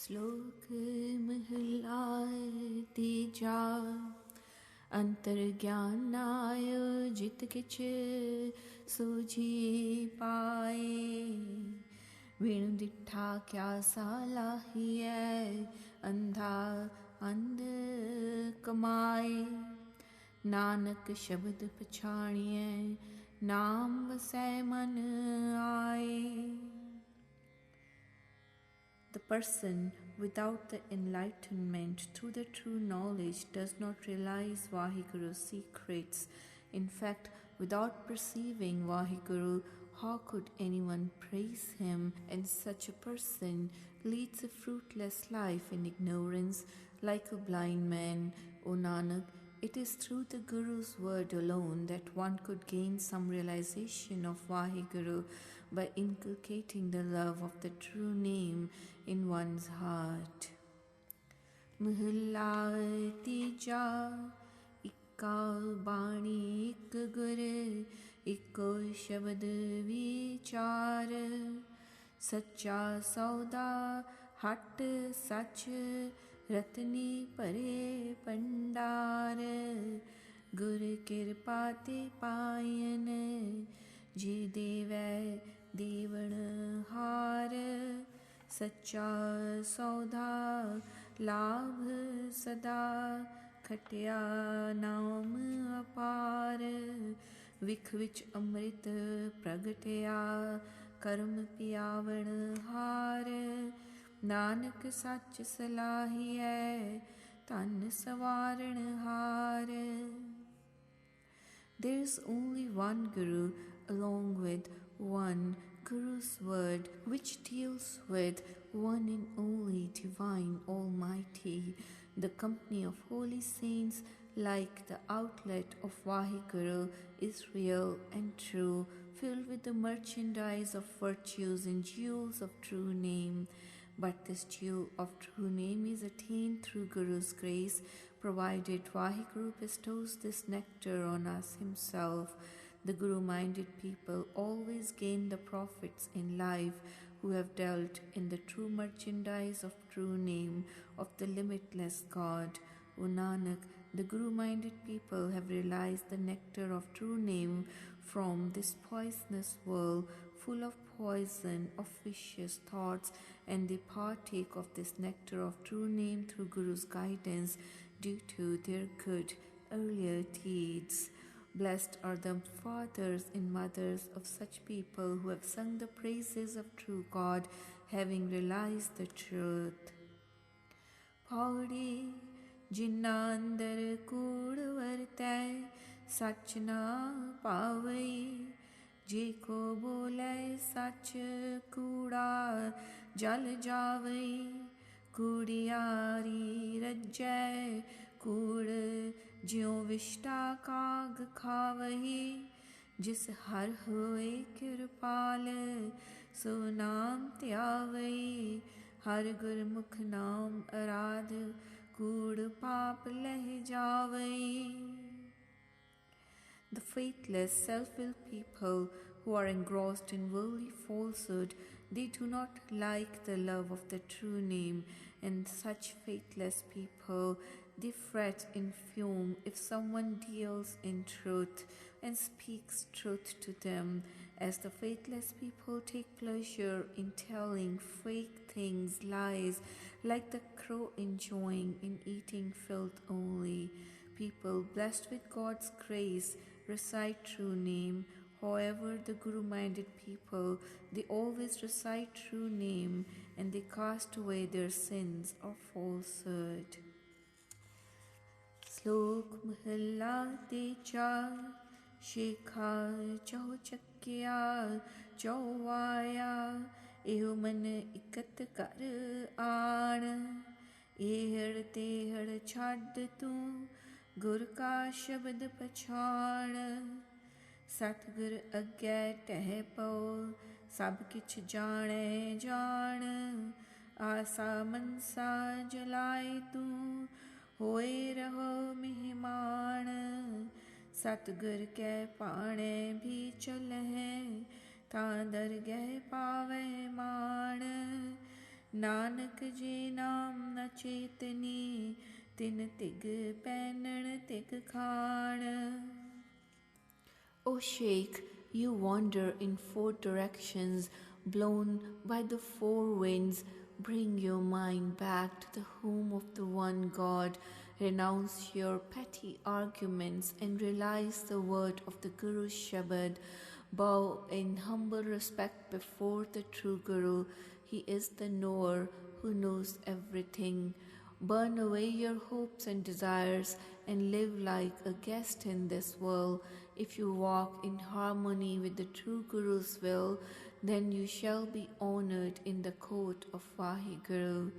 श्लोक महला तीजा अंतर ज्ञानाय जित किछ सूझी पाए। विण दिठा क्या सालाहिए अंधा अंध कमाए। नानक शब्द पछाणिए नाम वसै मन आए। The person without the enlightenment through the true knowledge does not realize Vaheguru's secrets. In fact, without perceiving Vaheguru, how could anyone praise him? And such a person leads a fruitless life in ignorance like a blind man. O Nanak, it is through the Guru's word alone that one could gain some realization of Vaheguru by inculcating the love of the true name in one's heart. Mahalla tija ikka bani ik gur ikko shabad vichar sacha sauda hat sach Ratni परे पंडार। गुर कृपा ते पायन जे देवै देवण हार। सच्चा सौदा लाभ सदा खटिया नाम अपार। विख विच अमृत प्रगटया कर्म पियावण हार। नानक सच सलाहिए तन सवारण हार। There is only one Guru along with one Guru's word which deals with one and only Divine Almighty. The company of holy saints like the outlet of Vaheguru is real and true, filled with the merchandise of virtues and jewels of true name. But this jewel of true name is attained through Guru's grace, provided Vaheguru bestows this nectar on us himself. The Guru-minded people always gain the profits in life who have dealt in the true merchandise of true name of the limitless God. O Nanak, the Guru-minded people have realized the nectar of true name from this poisonous world full of poison of vicious thoughts, and they partake of this nectar of true name through Guru's guidance due to their good earlier deeds. Blessed are the fathers and mothers of such people who have sung the praises of true God, having realized the truth. Pauri जिन्ना अंदर कूड़ वरतै सच ना पावई। जे को बोले सच कूड़ा जल जावई। कूड़ियारी रज्जै कूड़ ज्यों विष्टा काग खावही। जिस हर होए कृपाल सो नाम त्यावई। हर गुरमुख नाम आराध कूड़ पाप लह जावई। The faithless, self-willed people who are engrossed in worldly falsehood, they do not like the love of the true name, and such faithless people, they fret and fume if someone deals in truth and speaks truth to them, as the faithless people take pleasure in telling fake things, lies, like the crow enjoying in eating filth only. People blessed with God's grace recite true name. However, the Guru-minded people, they always recite true name and they cast away their sins of falsehood. Slok Mahalla Teja Shekha Chau Chakya Chau Vaya Eho Man Ikat Kar Aan ehड़ तेहड़ छाड़ तू गुर का शब्द पछाण। सतगुर अग्गै टह पो सब किछ जाने जान। आसा मनसा जलाए तू होए रहो मेहमान। सतगुर कै पाणे भी चलह तां दरगह पावै मान। नानक जे नाम न चेतनी तिन तिग पैनण तिग खाण. O Sheikh, you wander in four directions, blown by the four winds. Bring your mind back to the home of the one God. Renounce your petty arguments and realize the word of the Guru's Shabad. Bow in humble respect before the true Guru. He is the knower who knows everything. Burn away your hopes and desires and live like a guest in this world. If you walk in harmony with the true Guru's will, then you shall be honored in the court of Vaheguru.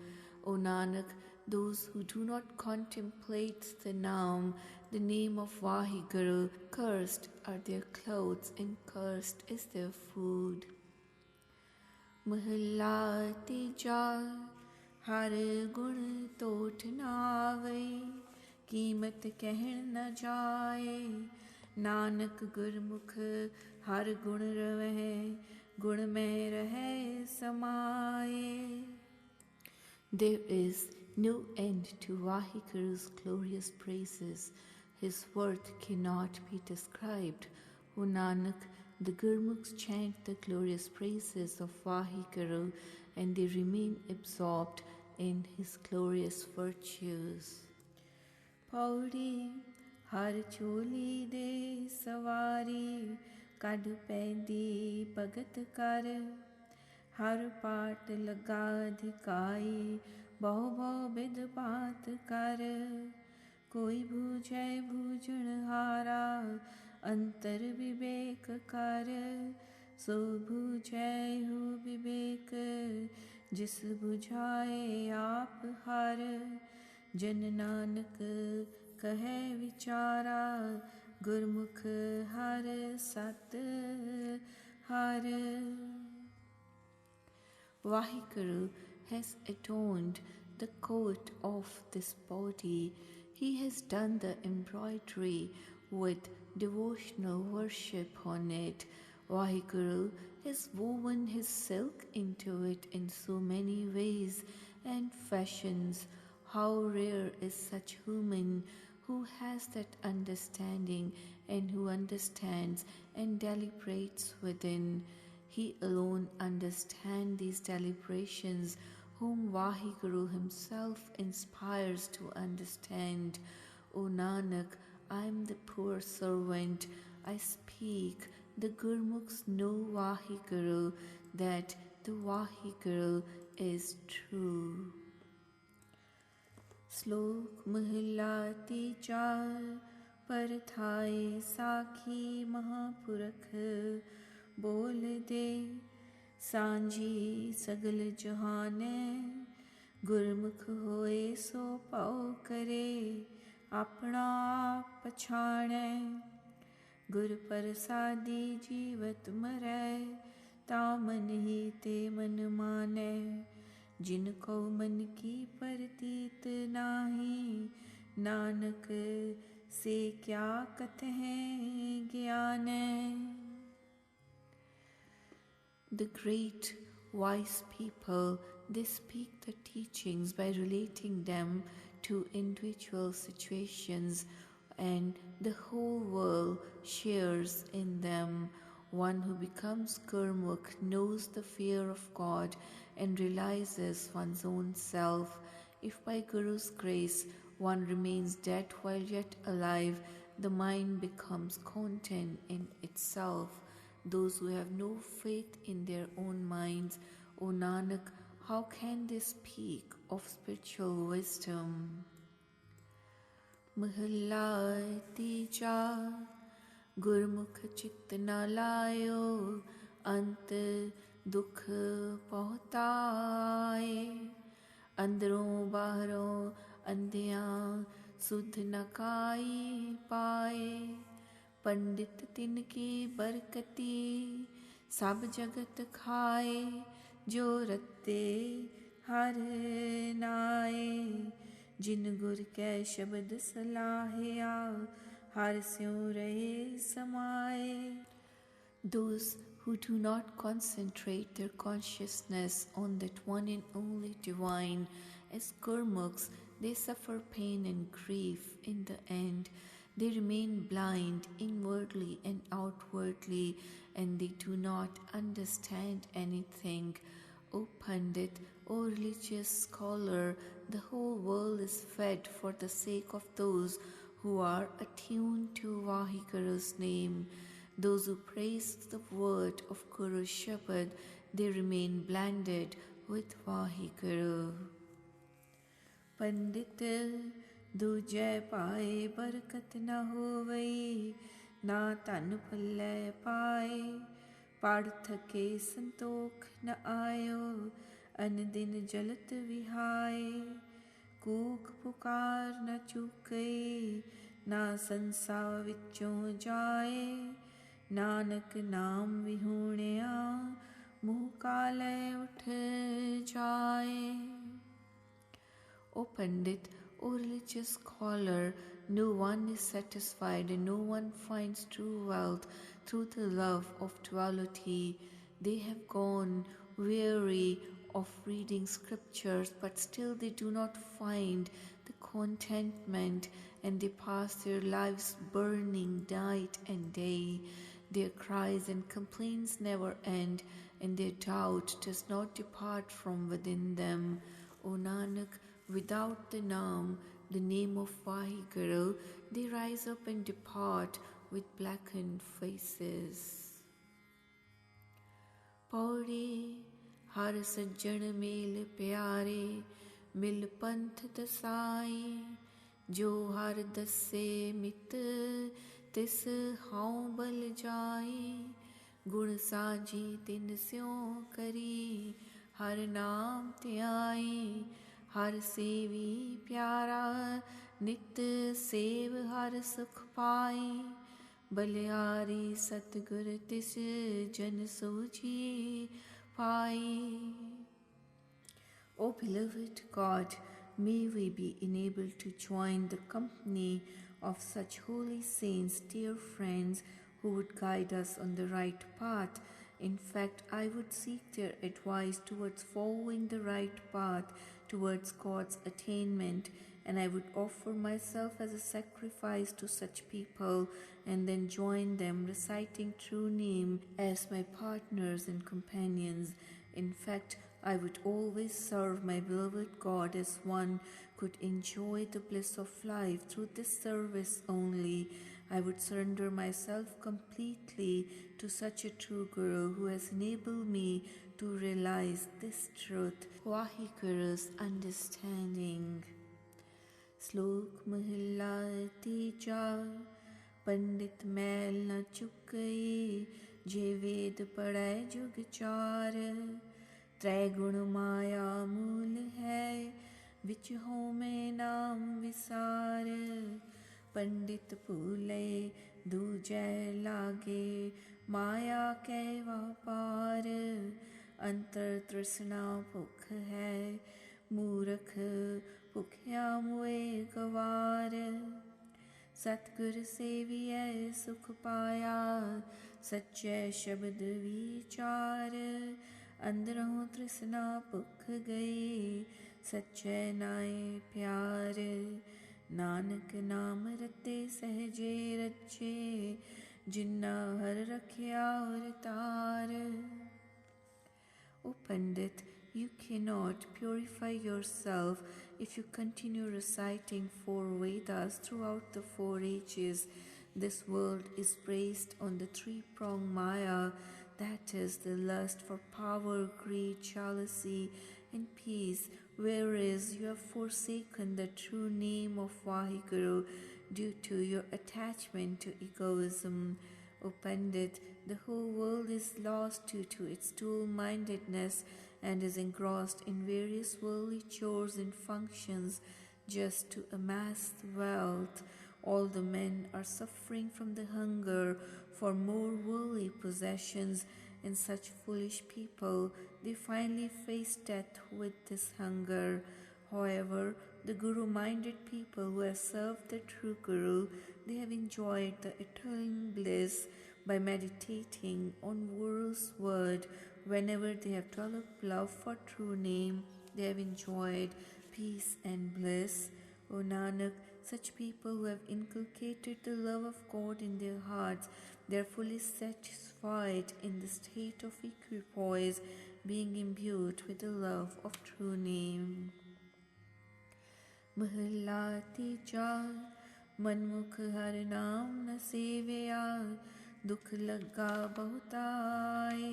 O Nanak, those who do not contemplate the name of Vaheguru, cursed are their clothes and cursed is their food. Mahalla Tija Har Gun Tot Naave, कीमत कहन न जाए. नानक गुरमुख हर गुण रवै, गुण में रहे समाए. There is no end to Vaheguru's glorious praises. His worth cannot be described. O Nanak, the Gurmukhs chant the glorious praises of Vaheguru and they remain absorbed in his glorious virtues. Pauri हर चोली दे सवारी कढ पैंदी भगत कर. हर पाट लगा धिकाई बहु बहु बिध बात कर. कोई बूझै बूझण हारा अंतर विवेक कर. सो बूझै हो विवेक जिस बुझाए आप हर. जन नानक कहे विचारा गुरमुख हर सत हर. Vaheguru has adorned the coat of this body. He has done the embroidery with devotional worship on it. Vaheguru has woven his silk into it in so many ways and fashions. How rare is such human who has that understanding and who understands and deliberates within. He alone understands these deliberations, whom Vaheguru himself inspires to understand. O Nanak, I am the poor servant. I speak. The Gurmukhs know Vaheguru, that the Vaheguru is true. श्लोक महिला तीजा परथाए साखी महापुरख बोल दे. सांझी सगल जहाने गुरमुख होए सो पाओ करे. अपना आप पछाणे गुर प्रसादी जीवत मरै. ता मन ही ते मन माने जिनको मन की प्रतीत नाही. नानक से क्या कथें ज्ञान. The great wise people, they speak the teachings by relating them to individual situations, and the whole world shares in them. One who becomes Gurmukh knows the fear of God and realizes one's own self. If by Guru's grace one remains dead while yet alive, the mind becomes content in itself. Those who have no faith in their own minds, O Nanak, how can they speak of spiritual wisdom? Mahalla Tija Gurmukh chit na layo ant dukh pahutaye. अंदरों बाहरों अंधियां सुध न काई पाए. पंडित तिनकी बरकती सब जगत खाए. जो रत्ते हर नाए जिन गुर कै शब्द सलाहिया हर स्यों रहे समाए. Those who do not concentrate their consciousness on that one and only divine. As Gurmukhs, they suffer pain and grief in the end. They remain blind inwardly and outwardly, and they do not understand anything. O Pandit, O religious scholar, the whole world is fed for the sake of those who are attuned to Vaheguru's name. Those who praise the word of Guru Shabad, they remain blended with Vaheguru. Pandit दूजे पाए बरकत न होवई, ना तन पल्ले पाए पार्थ के संतोख न आयो, अन दिन जलत विहाय कूक पुकार न चूकई, ना संसार विचों जाए नानक नाम विहूणिया मुँह काले उठ जाए. O Pandit, O religious scholar, no one is satisfied and no one finds true wealth through the love of duality. They have gone weary of reading scriptures, but still they do not find the contentment, and they pass their lives burning night and day. Their cries and complaints never end, and their doubt does not depart from within them. O Nanak, without the name of Vaheguru, they rise up and depart with blackened faces. Pauri har sajjan mel pyare, mil panth dasai, jo har dasse mit tis haun bal jai, gun saji tin syon kari, har naam tyai, हर सेवी प्यारा नित save her सुख पाए, बलियारी सतगुर तिस जन सोची पाए. O beloved God, may we be enabled to join the company of such holy saints, dear friends, who would guide us on the right path. In fact, I would seek their advice towards following the right path, towards God's attainment, and I would offer myself as a sacrifice to such people and then join them, reciting true name as my partners and companions. In fact, I would always serve my beloved God as one could enjoy the bliss of life through this service only. I would surrender myself completely to such a true Guru who has enabled me to realize this truth, Vaheguru's understanding. Slok Mahilla Tija, Pandit Mail na Chukai, Je Ved Padai Jug Char, Trai Gun Maya Mool Hai, Vich Home Naam Visar, Pandit Pule Dujai Lage, Maya Ke Vapar, अंतर तृष्णा भुख है, मूर्ख भुखया मुए गवार, सतगुर सेवियै सुख पाया, सच्चे शब्द विचार, अंदरों तृष्णा भुख गई, सच्चे नाए प्यार, नानक नाम रते सहजे रचे, जिन्ना हर रखिया और तार. O Pandit, you cannot purify yourself if you continue reciting 4 Vedas throughout the 4 ages. This world is based on the 3-pronged Maya, that is, the lust for power, greed, jealousy, and peace, whereas you have forsaken the true name of Vaheguru due to your attachment to egoism. O Pandit, the whole world is lost due to its dual-mindedness and is engrossed in various worldly chores and functions just to amass wealth. All the men are suffering from the hunger for more worldly possessions, and such foolish people, they finally face death with this hunger. However, the Guru-minded people who have served the true Guru, they have enjoyed the eternal bliss by meditating on Guru's word. Whenever they have developed love for true name, they have enjoyed peace and bliss. O Nanak, such people who have inculcated the love of God in their hearts, they are fully satisfied in the state of equipoise, being imbued with the love of true name. Mahalla tija मनमुख हर नाम न सेवया दुख लगा बहुताए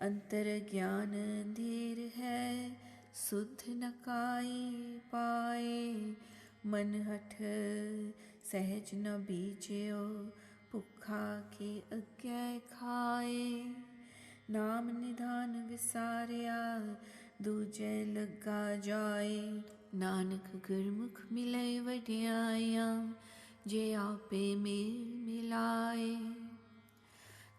अंतर ज्ञान अंधेर है सुध न काई पाए मन हठ सहज न बीज्यो भुखा के अज्ञा खाए नाम निधान विसारिया दूजे लगा जाए नानक गुरमुख मिले वड्याया जे आपे मेल मिलाए.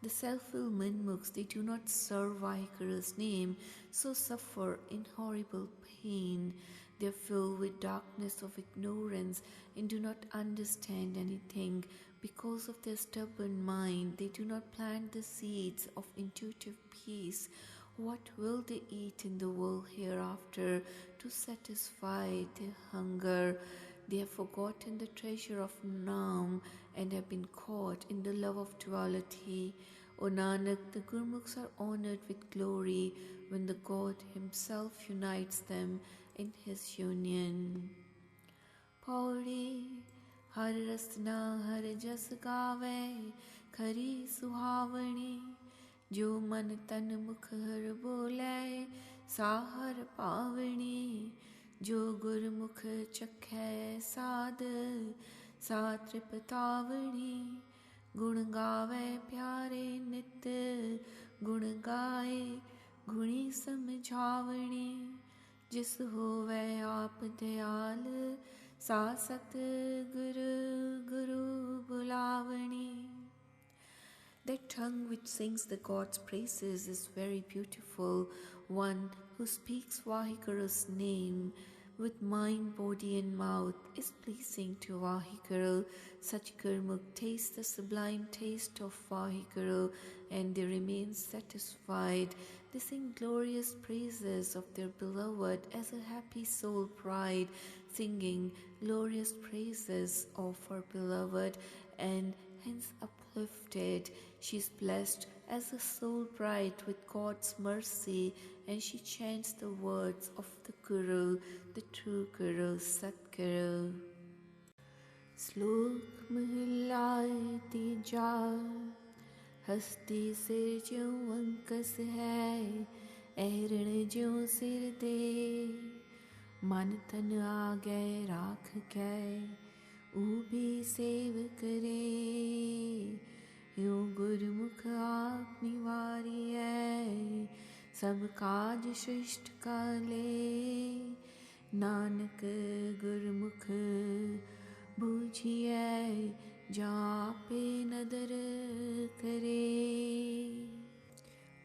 The self-willed Manmukhs, they do not serve Vahegura's name, so suffer in horrible pain. They are filled with darkness of ignorance and do not understand anything. Because of their stubborn mind, they do not plant the seeds of intuitive peace. What will they eat in the world hereafter to satisfy their hunger? They have forgotten the treasure of Naam and have been caught in the love of duality. O Nanak, the Gurmukhs are honored with glory when the God Himself unites them in His union. Pauri Har Rasna Har Jas Gave Khari Suhavani जो मन तन मुख हर बोले साहर पावनी जो गुरमुख चखै साध सा तृपतावनी गुण गावे प्यारे नित गुण गाए गुणी समझावनी जिस होवे आप दयाल सा सत गुरु गुरु बुलावनी. That tongue which sings the God's praises is very beautiful. One who speaks Vahegura's name with mind, body and mouth is pleasing to Vaheguru. Such Gurmukh taste the sublime taste of Vaheguru and they remain satisfied. They sing glorious praises of their beloved as a happy soul pride, singing glorious praises of her beloved and hence uplifted. She is blessed as a soul bride with God's mercy, and she chants the words of the Guru, the true Guru, Satguru. Slok Mahilla Tija Hasti Sir Jyo Ankas Hai Ehran Jyo Sir De Man Tan Aage Rakh Kai Ubi Sev Kare यो गुरुमुख आप निवारिए सब काज श्रेष्ठ काले नानक गुरुमुख बूझिए जापे नदर करे.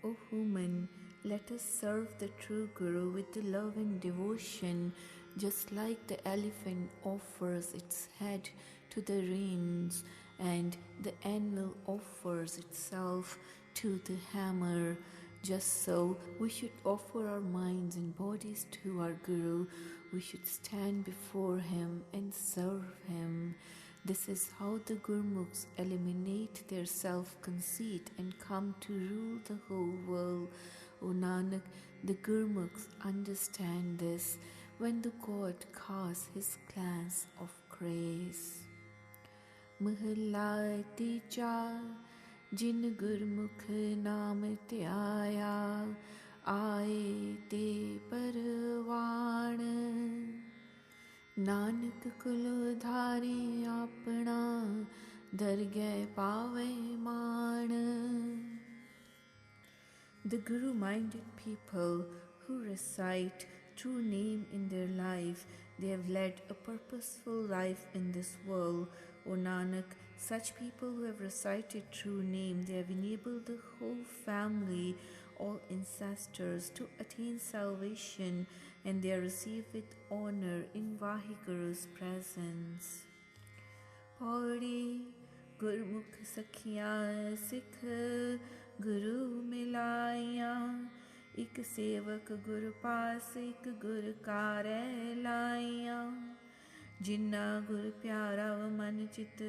O human, let us serve the true Guru with the love and devotion, just like the elephant offers its head to the reins and the anvil offers itself to the hammer. Just so, we should offer our minds and bodies to our Guru. We should stand before Him and serve Him. This is how the Gurmukhs eliminate their self-conceit and come to rule the whole world. O Nanak, the Gurmukhs understand this when the God casts His glance of grace. महला तीजा जिन गुरमुख नाम त्याया आए ते परवान नानक कुल धारे अपना दरगह पावे मान. The Guru-minded people who recite true name in their life, they have led a purposeful life in this world. O Nanak, such people who have recited true name, they have enabled the whole family, all ancestors to attain salvation, and they are received with honor in Vaheguru's presence. Pauri गुरमुख सखियाँ सिख गुरु मिलाइयाँ। इक सेवक गुर पास इक गुर कारै लाइयाँ। जिन्ना गुर प्यारा मन चित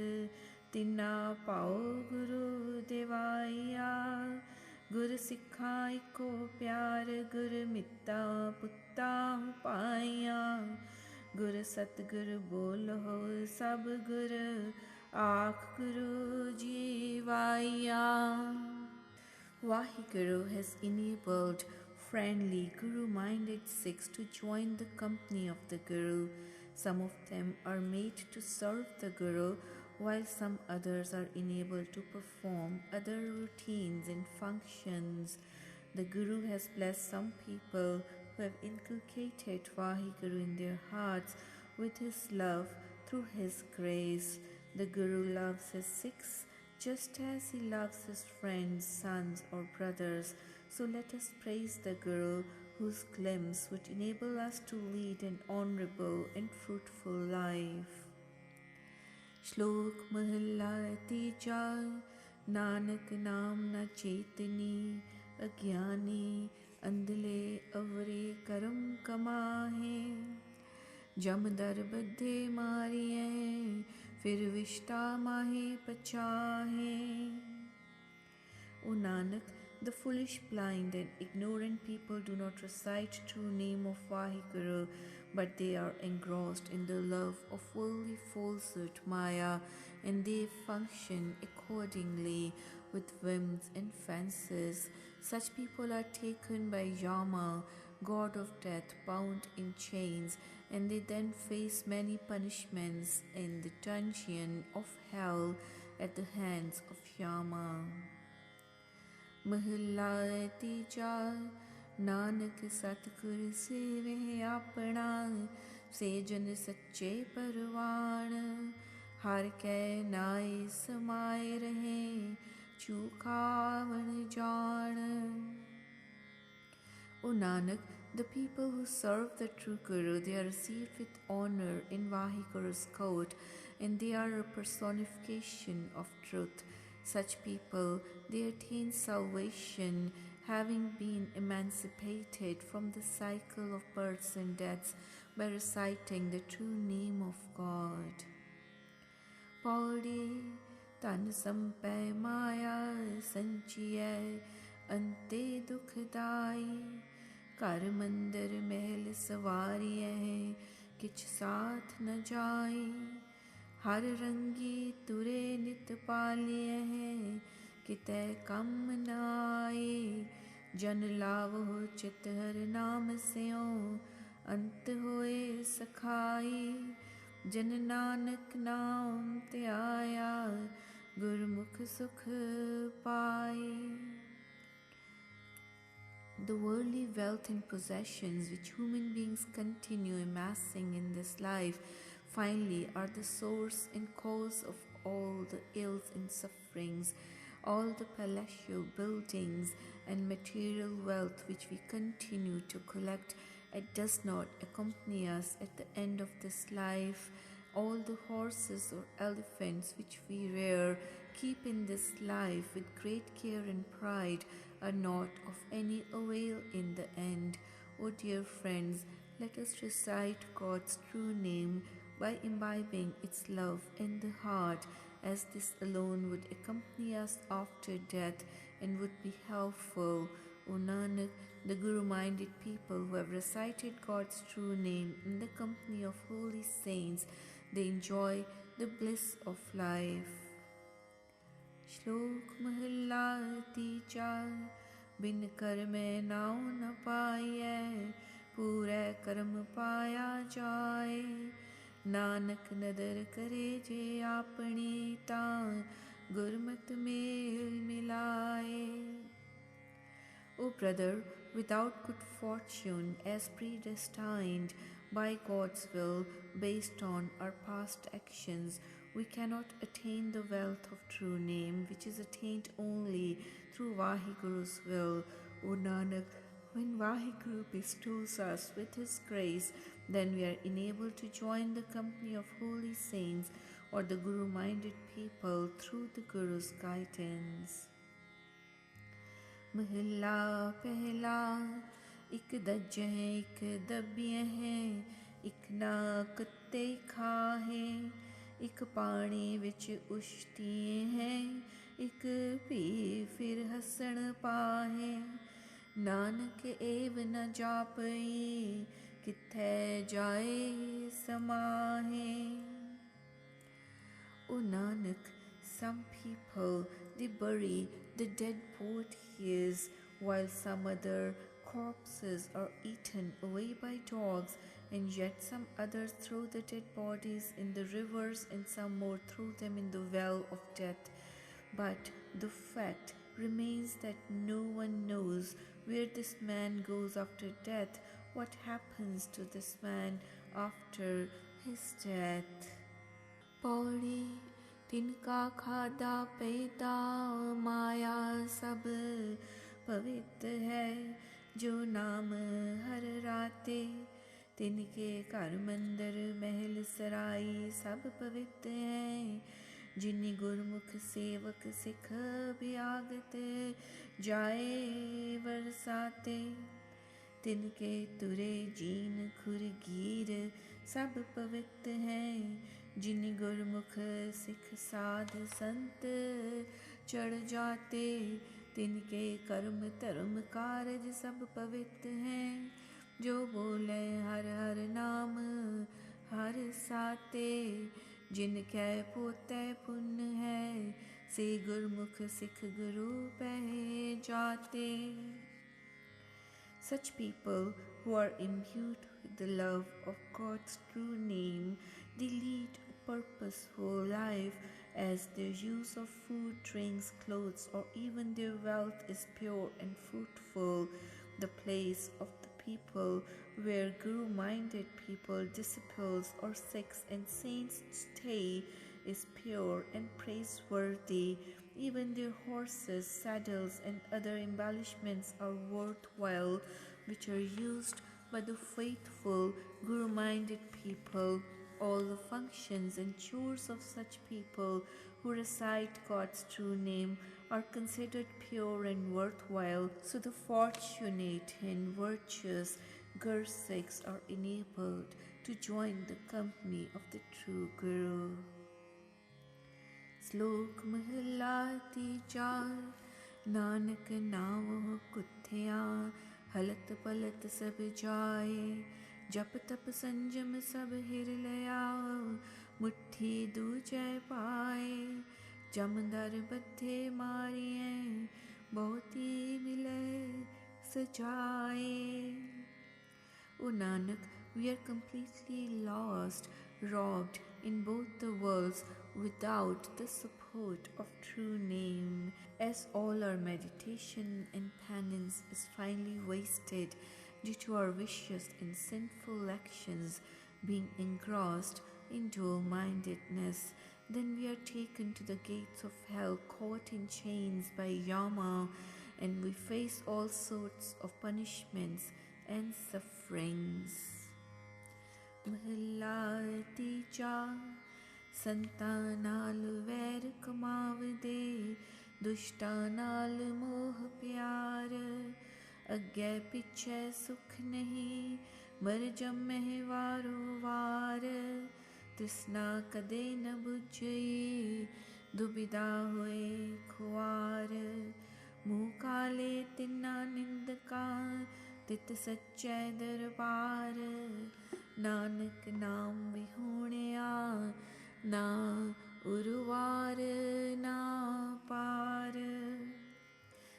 तिन्ना पाओ गुरु देवाइया। गुर सिखा इको प्यार गुर मिता पुता पाइया। गुर सतगुर बोलो सब गुर आख गुरु जीवाइया। Vaheguru has enabled friendly Guru-minded Sikhs to join the company of the Guru. Some of them are made to serve the Guru, while some others are enabled to perform other routines and functions. The Guru has blessed some people who have inculcated Vaheguru in their hearts with his love through his grace. The Guru loves his Sikhs just as he loves his friends, sons or brothers. So let us praise the Guru, whose glimpse would enable us to lead an honourable and fruitful life. Shlok Mahalla Tija Nanak Naam Na Chetani Agyani Andale Avare Karam Kamahe Jamdar Badhe Mariye फिर विश्ता माहे पचाहे. O Nanak, the foolish, blind and ignorant people do not recite true name of Vaheguru, but they are engrossed in the love of worldly falsehood Maya, and they function accordingly with whims and fancies. Such people are taken by Yama, god of death, bound in chains, and they then face many punishments in the dungeon of hell at the hands of Yama. Mahalla Tija Nanak Satgur Seveh Apna Sejan Sache Parwan Har Ke Nai Samay Rahe Chukavan Jaan. O Nanak, the people who serve the true Guru, they are received with honor in Vaheguru's court, and they are a personification of truth. Such people, they attain salvation, having been emancipated from the cycle of births and deaths by reciting the true name of God. Pauri Tan Sampai Maya Sanchiye Ante Dukhdai कर मंदिर महल सवारिये हैं किछ साथ न जाए हर रंगी तुरे नित पालिये हैं कितै कम न आए जन लावो चित हर नाम स्यो अंत होए सखाई जन नानक नाम त्याया गुरमुख सुख पाए. The worldly wealth and possessions which human beings continue amassing in this life finally are the source and cause of all the ills and sufferings. All the palatial buildings and material wealth which we continue to collect, it does not accompany us at the end of this life. All the horses or elephants which we rear, keep in this life with great care and pride, are not of any avail in the end. O dear friends, let us recite God's true name by imbibing its love in the heart, as this alone would accompany us after death and would be helpful. O Nanak, the Guru-minded people who have recited God's true name in the company of holy saints, they enjoy the bliss of life. Shlok Mahalla Tija Bin Karme Nao Na Paiye Pure Karm Paya Jaye Nanak Nadar Kare Je Apni Ta Gurmat Mel Milaye. O brother, without good fortune as predestined by God's will based on our past actions, we cannot attain the wealth of true name, which is attained only through Vaheguru's will. O Nanak, when Vaheguru bestows us with his grace, then we are enabled to join the company of holy saints or the Guru-minded people through the Guru's guidance. Mahilla pehla, ik dajje hai, ik dabbiye hai, ik na kutte khahe, ik paani vich ushtiye hai, ik phi fir hasan paahe. Nanak एव न जापई किथे जाए समाहे. O Nanak, some people, they bury the dead bodies, while some other corpses are eaten away by dogs, and yet some others throw the dead bodies in the rivers, and some more throw them in the well of death. But the fact remains that no one knows where this man goes after death, what happens to this man after his death. Pauri तिनका खादा पैदा माया सब पवित्र है, जो नाम हर राते तिनके घर मंदिर महल सराई सब पवित्र हैं. जिन्नी गुरमुख सेवक सिख बियागत जाए बरसाते, तिनके तुरे जीन खुरगीर सब पवित्र हैं. जिन्नी गुरमुख सिख साध संत चढ़ जाते, तिनके कर्म धर्म कारज सब पवित्र हैं. जो बोले हर हर नाम हर साते, जिनके पोते पुण्य है, से गुरमुख सिख गुरु पहे जाते. Such people who are imbued with the love of God's true name, they lead a purposeful life, as their use of food, drinks, clothes, or even their wealth is pure and fruitful. The place of the people where Guru-minded people, disciples, or Sikhs and saints stay is pure and praiseworthy. Even their horses, saddles, and other embellishments are worthwhile, which are used by the faithful, Guru-minded people. All the functions and chores of such people who recite God's true name are considered pure and worthwhile, so the fortunate and virtuous Gursikhs are enabled to join the company of the true Guru. Slok Mahalla Tija, Nanak Namo Kuthya, Halat Palat Sab Jaye, Jap Tap Sanjam Sab Hir Laya, Mutti Dujay Paaye, Jamdar Bathe Mariye, Bahoti Mile Sajaye. O Nanak, we are completely lost, robbed in both the worlds without the support of true name, as all our meditation and penance is finally wasted due to our vicious and sinful actions being engrossed in dual-mindedness. Then we are taken to the gates of hell, caught in chains by Yama, and we face all sorts of punishments and sufferings. Mahalla Tija, ਸੰਤਾਂ ਨਾਲ ਵੈਰ ਕਮਾਵਦੇ, ਦੁਸ਼ਟਾਂ ਨਾਲ ਮੋਹ ਪਿਆਰ, ਅੱਗੇ ਪਿੱਛੇ ਸੁਖ ਨਹੀਂ, ਮਰ ਜੰਮਹਿ ਵਾਰੋ ਵਾਰ, ਤ੍ਰਿਸ਼ਨਾ ਕਦੇ ਨ ਬੁਝਈ, ਦੁਬਿਧਾ ਹੋਏ ਖੁਆਰ, ਮੂੰਹ ਕਾਲੇ ਤਿੰਨਾ ਨਿੰਦਕਾਂ, ਤਿਤ ਸੱਚੇ ਦਰਬਾਰ, ਨਾਨਕ ਨਾਮ ਵਿਹੂਣਿਆ, na uruvar na par.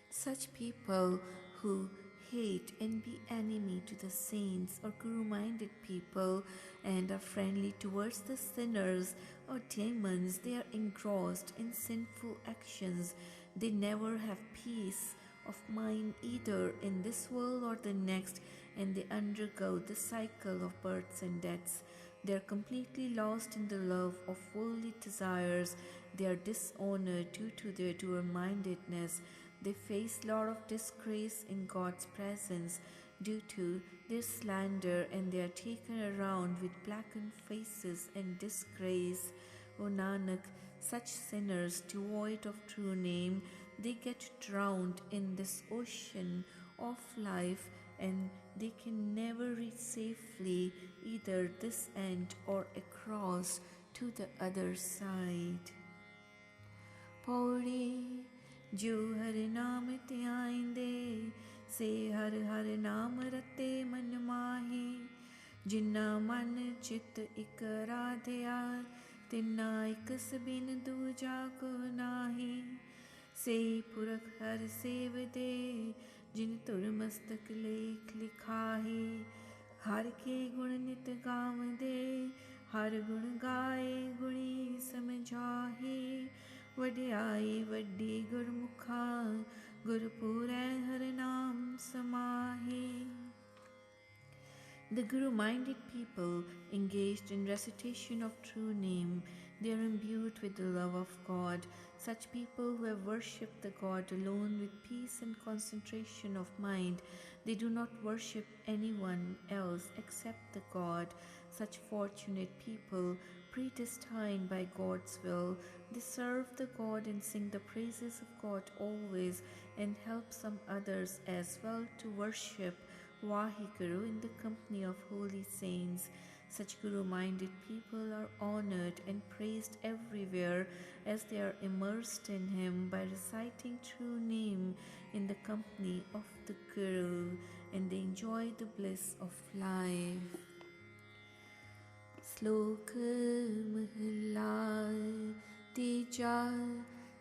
Such people who hate and be enemy to the saints or Guru-minded people and are friendly towards the sinners or demons, they are engrossed in sinful actions. They never have peace of mind either in this world or the next, and they undergo the cycle of births and deaths. They are completely lost in the love of worldly desires. They are dishonored due to their dual-mindedness. They face a lot of disgrace in God's presence due to their slander, and they are taken around with blackened faces and disgrace. O Nanak, such sinners devoid of true name, they get drowned in this ocean of life and they can never reach safely either this end or across to the other side. Pauri, जो हर नाम त्याइंदे से हर हर नाम रते मन माही, जिन्ना मन चित इक राधया तिन्ना इक बिन दूजा को नाही, से पुरख हर सेव दे जिन तुर मस्तक लेख लिखाही, हर के गुण नित गाव दे हर गुण गाए गुणी समझाही, वड्याई वड्डी गुरमुखा गुरपुरै हर नाम समाही. The Guru-minded people engaged in recitation of true name, they are imbued with the love of God. Such people who have worshipped the God alone with peace and concentration of mind, they do not worship anyone else except the God. Such fortunate people, predestined by God's will, they serve the God and sing the praises of God always and help some others as well to worship Vaheguru in the company of holy saints. Such Guru-minded people are honored and praised everywhere as they are immersed in Him by reciting true name in the company of the Guru, and they enjoy the bliss of life. Slok Mahla Tija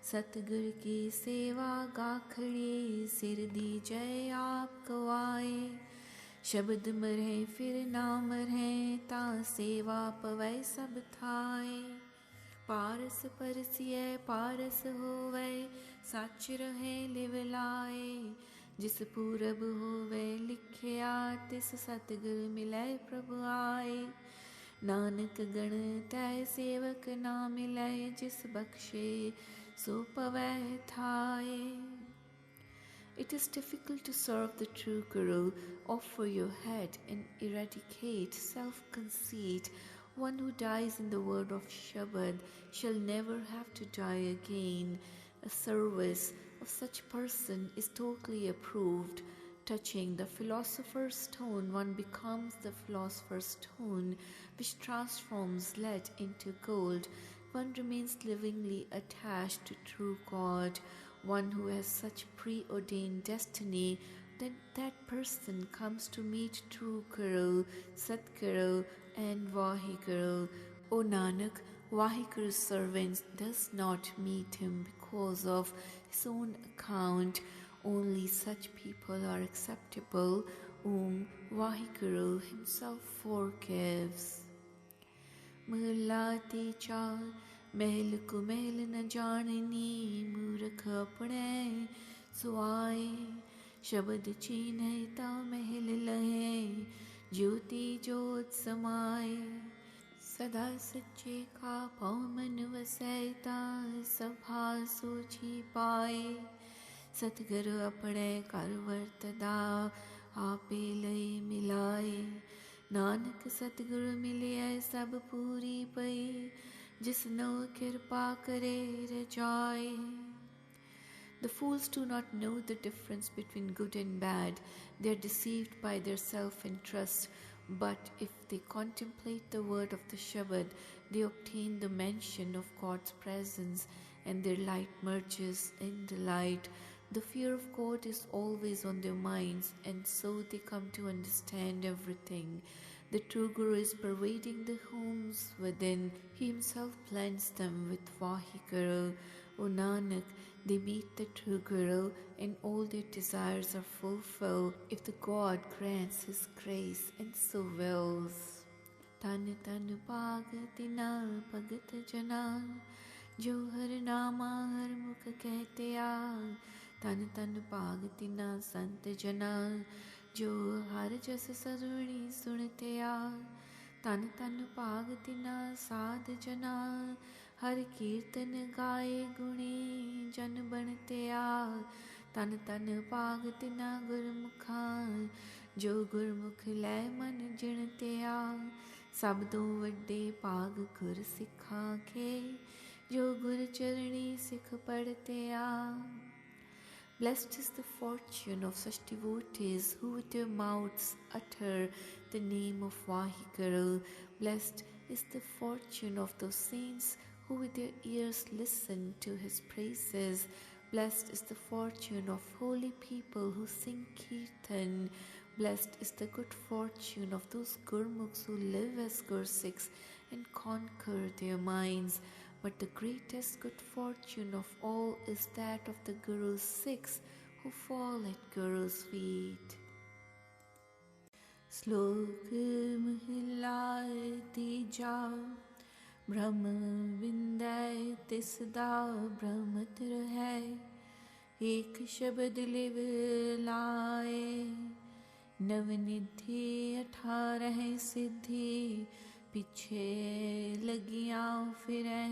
Satgur ki seva gakhdi sir dije aap gwaye, शब्द मरे फिर ना मरे ता सेवा पवै सब थाए, पारस परसिए पारस होवे सच रहे लिवलाए, जिस पूरब होवे लिखिया तिस सतगुर मिलै प्रभु आए, नानक गण तै सेवक ना मिलै जिस बख्शे सो पवै थाए. It is difficult to serve the true Guru. Offer your head and eradicate self-conceit. One who dies in the word of Shabad shall never have to die again. A service of such person is totally approved. Touching the philosopher's stone, one becomes the philosopher's stone, which transforms lead into gold. One remains livingly attached to true God. One who has such preordained destiny, then that person comes to meet true Guru, Satguru and Vaheguru. O Nanak, Vaheguru's servant does not meet him because of his own account. Only such people are acceptable whom Vaheguru himself forgives. Mahla Teja महल को महल न जाननी मूर्ख अपने सुआए, शब्द चीन्ह ता महल लहे ज्योति जोत समाए, सदा सच्चे का पौमन वसैता सभा सोची पाए, सतगुरु अपने कर वर्तदा आपे लय मिलाए, नानक सतगुरु मिलिए सब पूरी पई, जिसनो कृपा करे रजाए. The fools do not know the difference between good and bad. They are deceived by their self-interest. But if they contemplate the word of the Shabad, they obtain the mention of God's presence and their light merges in the light. The fear of God is always on their minds, and so they come to understand everything. The true Guru is pervading the homes within. He himself plants them with Vaheguru. O Nanak, they meet the true Guru and all their desires are fulfilled if the God grants His grace and so wills. Tan tan pagatina pagat jana, jo har nama har mukh kehte aa, tan tan pagatina sant jana, जो हर जस सरुणी सुनते आ, तन तन पाग तिना साध जना, हर कीर्तन गाए गुणी जन बनते आ, तन तन पाग तिना गुरमुखा, जो गुरमुख लै मन जिणते आ, ਸਭ ਤੋਂ ਵੱਡੇ ਭਾਗ ਗੁਰ ਸਿੱਖਾਂ ਕੇ ਜੋ ਗੁਰ ਚਰਣੀ ਸਿੱਖ ਪੜ੍ਹਤਿਆ Blessed is the fortune of such devotees who with their mouths utter the name of Vaheguru. Blessed is the fortune of those saints who with their ears listen to his praises. Blessed is the fortune of holy people who sing Kirtan. Blessed is the good fortune of those Gurmukhs who live as Gursikhs and conquer their minds. But the greatest good fortune of all is that of the Guru's Sikhs who fall at Guru's feet. Slok Mahila Tija Brahm Vindai Tisda Brahmat Rahai Ek Shabad Liv Lae Navnidhi 18 Siddhi ਪਿੱਛੇ ਲੱਗੀਆਂ ਫਿਰੈ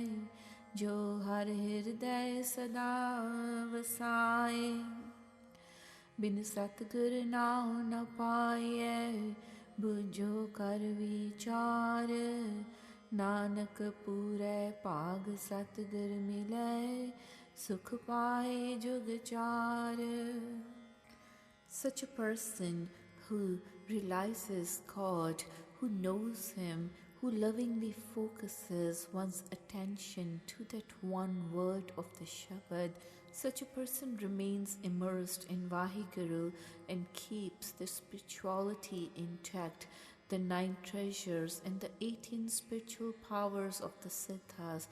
ਜੋ ਹਰ ਹਿਰਦੈ ਸਦਾ ਵਸਾਏ ਬਿਨ ਸਤਿਗੁਰ ਨਾਉ ਨ ਪਾਈਐ ਬੁਝੋ ਕਰ ਵਿਚਾਰ ਨਾਨਕ ਪੂਰੈ ਭਾਗ ਸਤਿਗੁਰ ਮਿਲੈ ਸੁਖ ਪਾਏ ਜੁਗ ਚਾਰ Such a person who realizes God, who knows Him, who lovingly focuses one's attention to that one word of the Shabad, such a person remains immersed in Vaheguru and keeps the spirituality intact. The 9 treasures and the 18 spiritual powers of the Siddhas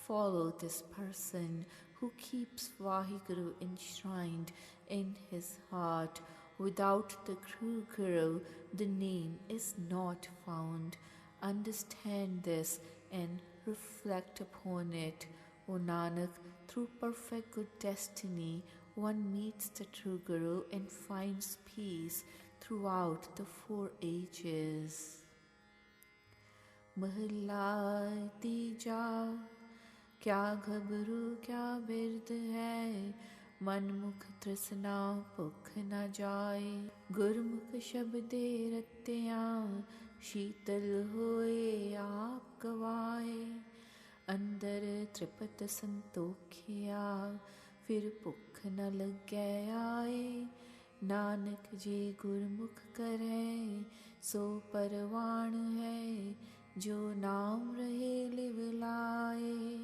follow this person who keeps Vaheguru enshrined in his heart. Without the true Guru, the name is not found. Understand this and reflect upon it. O Nanak, through perfect good destiny, one meets the true Guru and finds peace throughout the 4 ages. Mahalla Tija Kya Ghabru Kya Bird Hai ਮਨਮੁਖ ਤ੍ਰਿਸਨਾ ਭੁੱਖ ਨ ਜਾਏ ਗੁਰਮੁਖ ਸ਼ਬਦੇ ਰਤਿਆਂ ਸ਼ੀਤਲ ਹੋਏ ਆਪ ਗਵਾਏ ਅੰਦਰ ਤ੍ਰਿਪਤ ਸੰਤੋਖਿਆ ਫਿਰ ਭੁੱਖ ਨ ਲੱਗੈ ਆਏ ਨਾਨਕ ਜੀ ਗੁਰਮੁਖ ਕਰੈ ਸੋ ਪਰਵਾਣ ਹੈ ਜੋ ਨਾਮ ਰਹੇ ਲਿਵ ਲਾਏ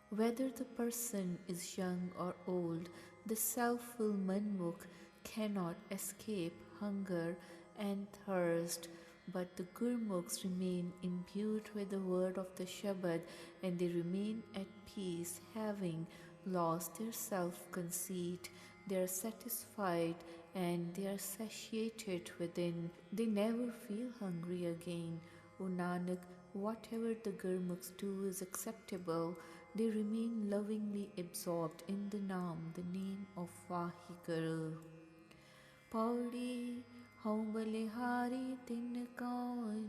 Whether the person is young or old, the self-will manmukh cannot escape hunger and thirst, but the gurmukhs remain imbued with the word of the Shabad and they remain at peace, having lost their self-conceit. They are satisfied and they are satiated within. They never feel hungry again. O Nanak, whatever the gurmukhs do is acceptable. They remain lovingly absorbed in the name of Vaheguru. Pauri hau balihari tin ko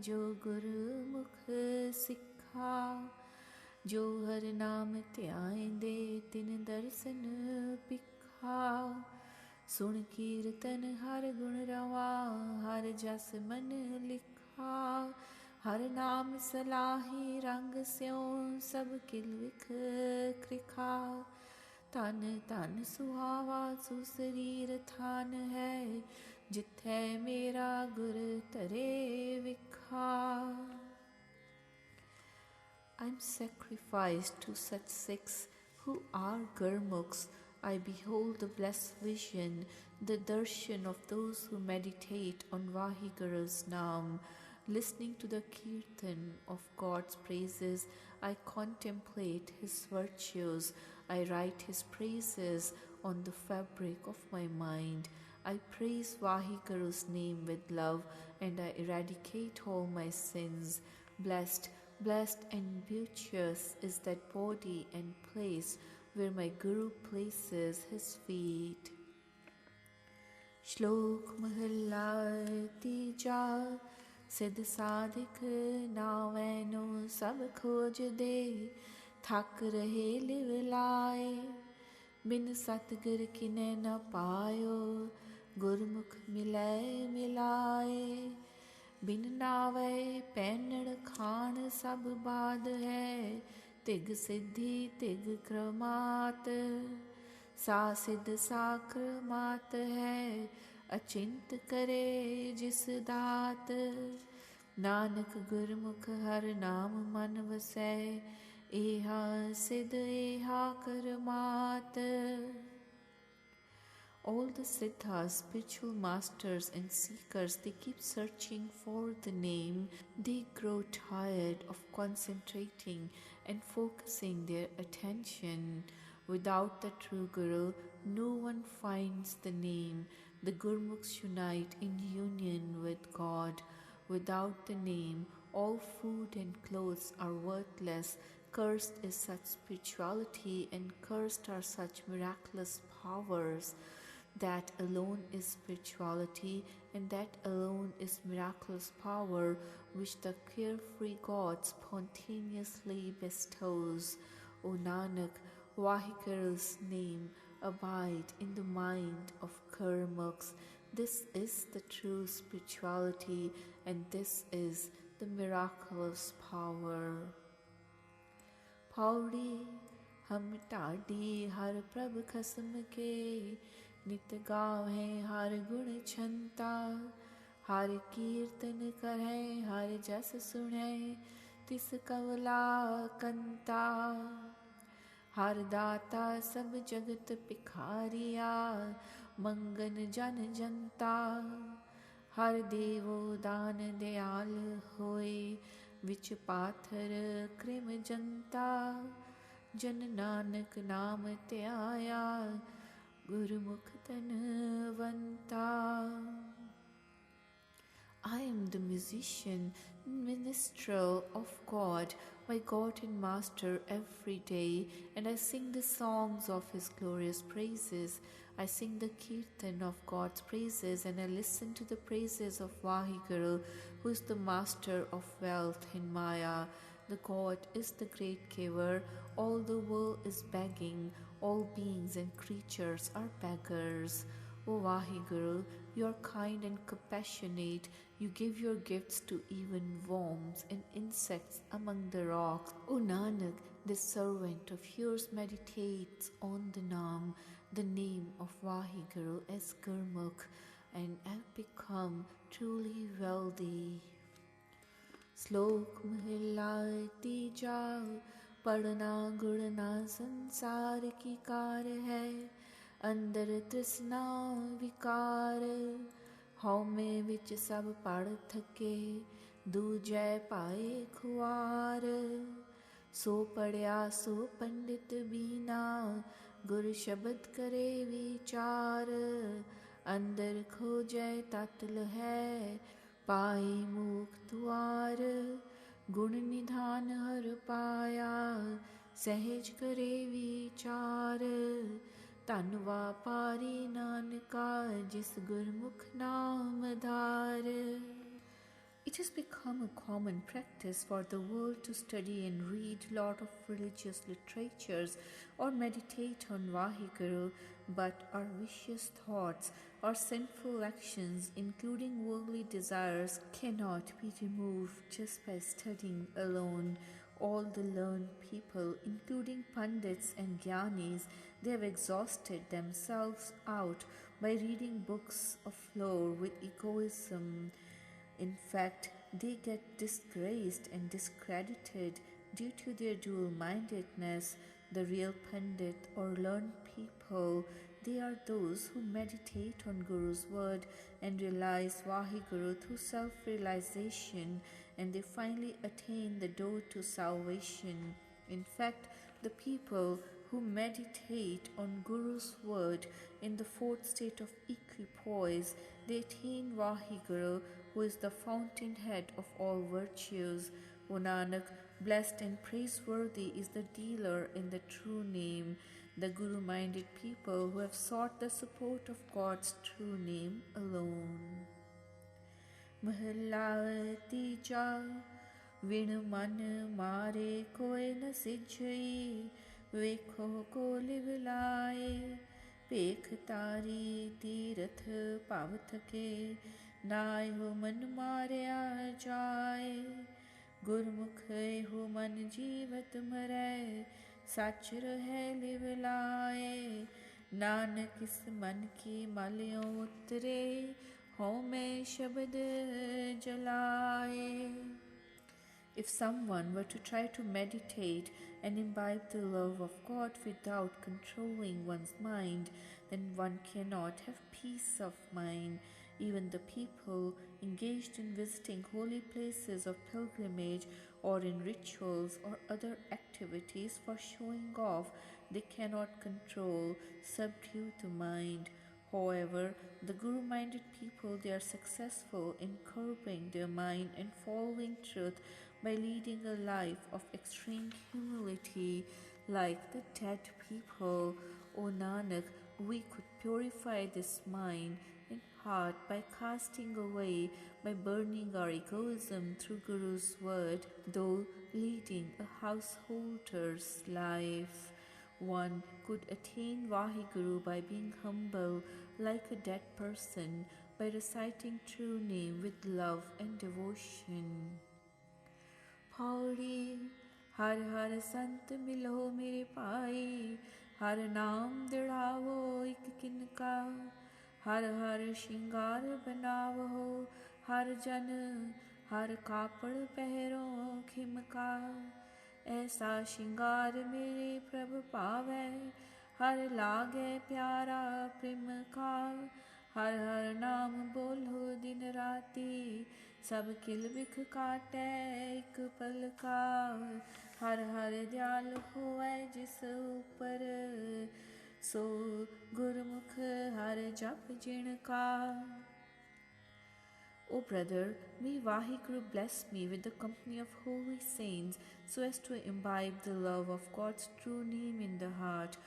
jo gurmukh sikha jo har naam ਧਿਆਇਂਦੇ ਤਿਨ ਦਰਸ਼ਨ ਪਿਖਾ ਸੁਣ ਕੀਰਤਨ ਹਰ ਗੁਣ ਰਵਾ ਹਰ ਜਸ ਮਨ ਲਿਖਾ हर नाम सलाही रंग स्यों सब किल विख कृखा तन तन सुहावा सुशरीर थान है जिथै मेरा गुर तरे विखा I am sacrificed to such Sikhs who are Gurmukhs. I behold the blessed vision, the darshan of those who meditate on Vaheguru's Naam. Listening to the kirtan of God's praises, I contemplate His virtues. I write His praises on the fabric of my mind. I praise Vaheguru's name with love and I eradicate all my sins. Blessed, blessed and beauteous is that body and place where my Guru places his feet. Shlok Mahalla Tija सिद्ध साधिक नावैनो सब खोज दे थक रहे live लाए बिन सतगुर किने न पायो गुरमुख मिलै मिलाए बिन नावे पैनड़ खान सब बाध है, तिग सिद्धि तिग क्रमात, सा सिद्ध सा क्रमात है, अचिंत करे जिस दात। नानक गुरमुख हर नाम मन वसै, एहा सिद्ध एहा क्रमात। All the siddhas, spiritual masters and seekers, they keep searching for the name. They grow tired of concentrating and focusing their attention. Without the true Guru, no one finds the name. The Gurmukhs unite in union with God. Without the name, all food and clothes are worthless. Cursed is such spirituality, and cursed are such miraculous powers. That alone is spirituality, and that alone is miraculous power which the carefree God spontaneously bestows. O Nanak, Vahiguru's name abide in the mind of Gurmukhs. This is the true spirituality, and this is the miraculous power. Pauri हम टाडी हर प्रभ खसम के, नित गावे हर गुण छंता। हर कीर्तन करे हर जस सुने, तिस कवला कंता। हर दाता सब जगत पिखारिया, मंगन जन जनता। हर देवो दान दयाल होए, विच पाथर कृम जनता। जन नानक नाम त्याया, गुरुमुख तनवंता। I am the musician, minstrel of God, my God and Master every day, and I sing the songs of His glorious praises. I sing the kirtan of God's praises, and I listen to the praises of Vahiguru, who is the Master of wealth and Maya. The God is the great giver. All the world is begging. All beings and creatures are beggars. O Vahiguru, you are kind and compassionate. You give your gifts to even worms and insects among the rocks. O Nanak, this servant of yours meditates on the name of Vahiguru as Gurmukh, and have become truly wealthy. श्लोक महिला तीजा, पढ़ना गुणना संसार की car है। अंदर तृष्णा विकार, हौमे विच सब पढ़ थके। दूजै पाए खुआर, सो पढ़िया सो पंडित बीना। गुर शब्द करे विचार, अंदर खोजै तत्ल है। पाई मुख द्वार, गुण निधान हर पाया। सहज करे विचार, धन वापारी नानका। जिस गुरमुख नाम धार। It has become a common practice for the world to study and read a lot of religious literatures or meditate on Vahiguru, but our vicious thoughts or sinful actions, including worldly desires, cannot be removed just by studying alone. All the learned people, including Pandits and Gyanis, they have exhausted themselves out by reading books of lore with egoism. In fact, they get disgraced and discredited due to their dual-mindedness. The real Pandit or learned people, they are those who meditate on Guru's word and realize Vahiguru through self-realization, and they finally attain the door to salvation. In fact, the people who meditate on Guru's word in the fourth state of equipoise, they attain Vahiguru, who is the fountainhead of all virtues. O Nanak, blessed and praiseworthy is the dealer in the true name, the Guru-minded people who have sought the support of God's true name alone. Mahalla tija, विण मन मारे कोय न सिझई। वेखो को लिवलाए, पेख तारी तीरथ पाव थके। ਨਾਇ ਮਨ ਮਾਰਿਆ ਜਾਏ। ਗੁਰਮੁਖ ਇਹੋ ਮਨ ਜੀਵਤ ਮਰੈ, ਸੱਚ ਰਹਿ ਲਿਵ ਲਾਏ। ਨਾਨਕ ਇਸ ਮਨ ਕੀ ਮਲਿਓ ਉਤਰੇ, ਹਉਮੈ ਸ਼ਬਦ ਜਲਾਏ। If someone were to try to meditate and imbibe the love of God without controlling one's mind, then one cannot have peace of mind. Even the people engaged in visiting holy places of pilgrimage or in rituals or other activities for showing off, they cannot control, subdue the mind. However, the Guru-minded people, they are successful in curbing their mind and following truth by leading a life of extreme humility like the dead people. O Nanak, we could purify this mind and heart by casting away, by burning our egoism through Guru's word, though leading a householder's life. One could attain Vaheguru by being humble like a dead person, by reciting true name with love and devotion. Pauri Har Har Sant milo mere pai, Har naam didhavo ik kinka, Har Har shingar banavo Har jan, Har kapad pehro khimka। ऐसा श्रृंगार मेरे प्रभ पावै, हर लागे प्यारा प्रेम का। हर हर नाम बोलो दिन राती, सब किल बिख काटै एक पल का। हर हर दयाल होवै जिस ऊपर, सो गुरमुख हर जप जिणका। O brother, may Vaheguru bless me with the company of holy saints so as to imbibe the love of God's true name in the heart.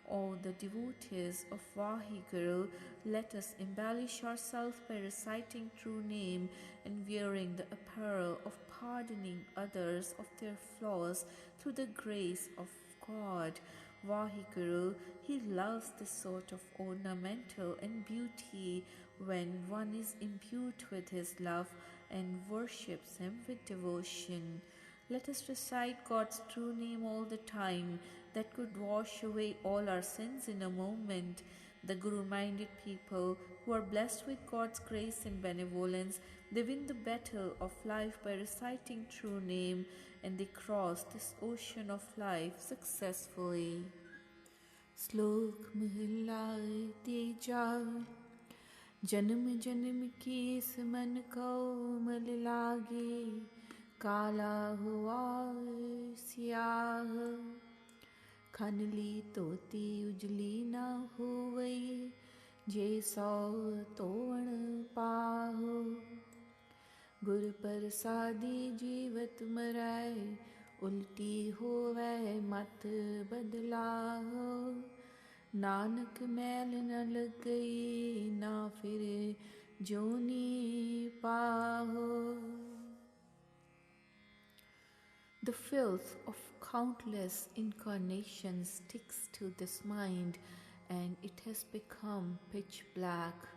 All the devotees of Vaheguru, let us embellish ourselves by reciting true name and wearing the apparel of pardoning others of their flaws through the grace of God. Vaheguru, he loves this sort of ornamental and beauty when one is imbued with his love and worships him with devotion. Let us recite God's true name all the time. That could wash away all our sins in a moment. The Guru-minded people who are blessed with God's grace and benevolence, they win the battle of life by reciting true name, and they cross this ocean of life successfully. Slok Mahila Teja। जन्म जन्म की इस मन को मल लागे, काला हुआ स्याह। खन ली तोती उजली न होवई, जे सौ तोवण पाहो। गुर प्रसादी जीवत मरै, उल्टी होवै मत बदलाहो। नानक मैल न लग गई, ना फिर जोनी पाहो। The filth of countless incarnations sticks to this mind, and it has become pitch black.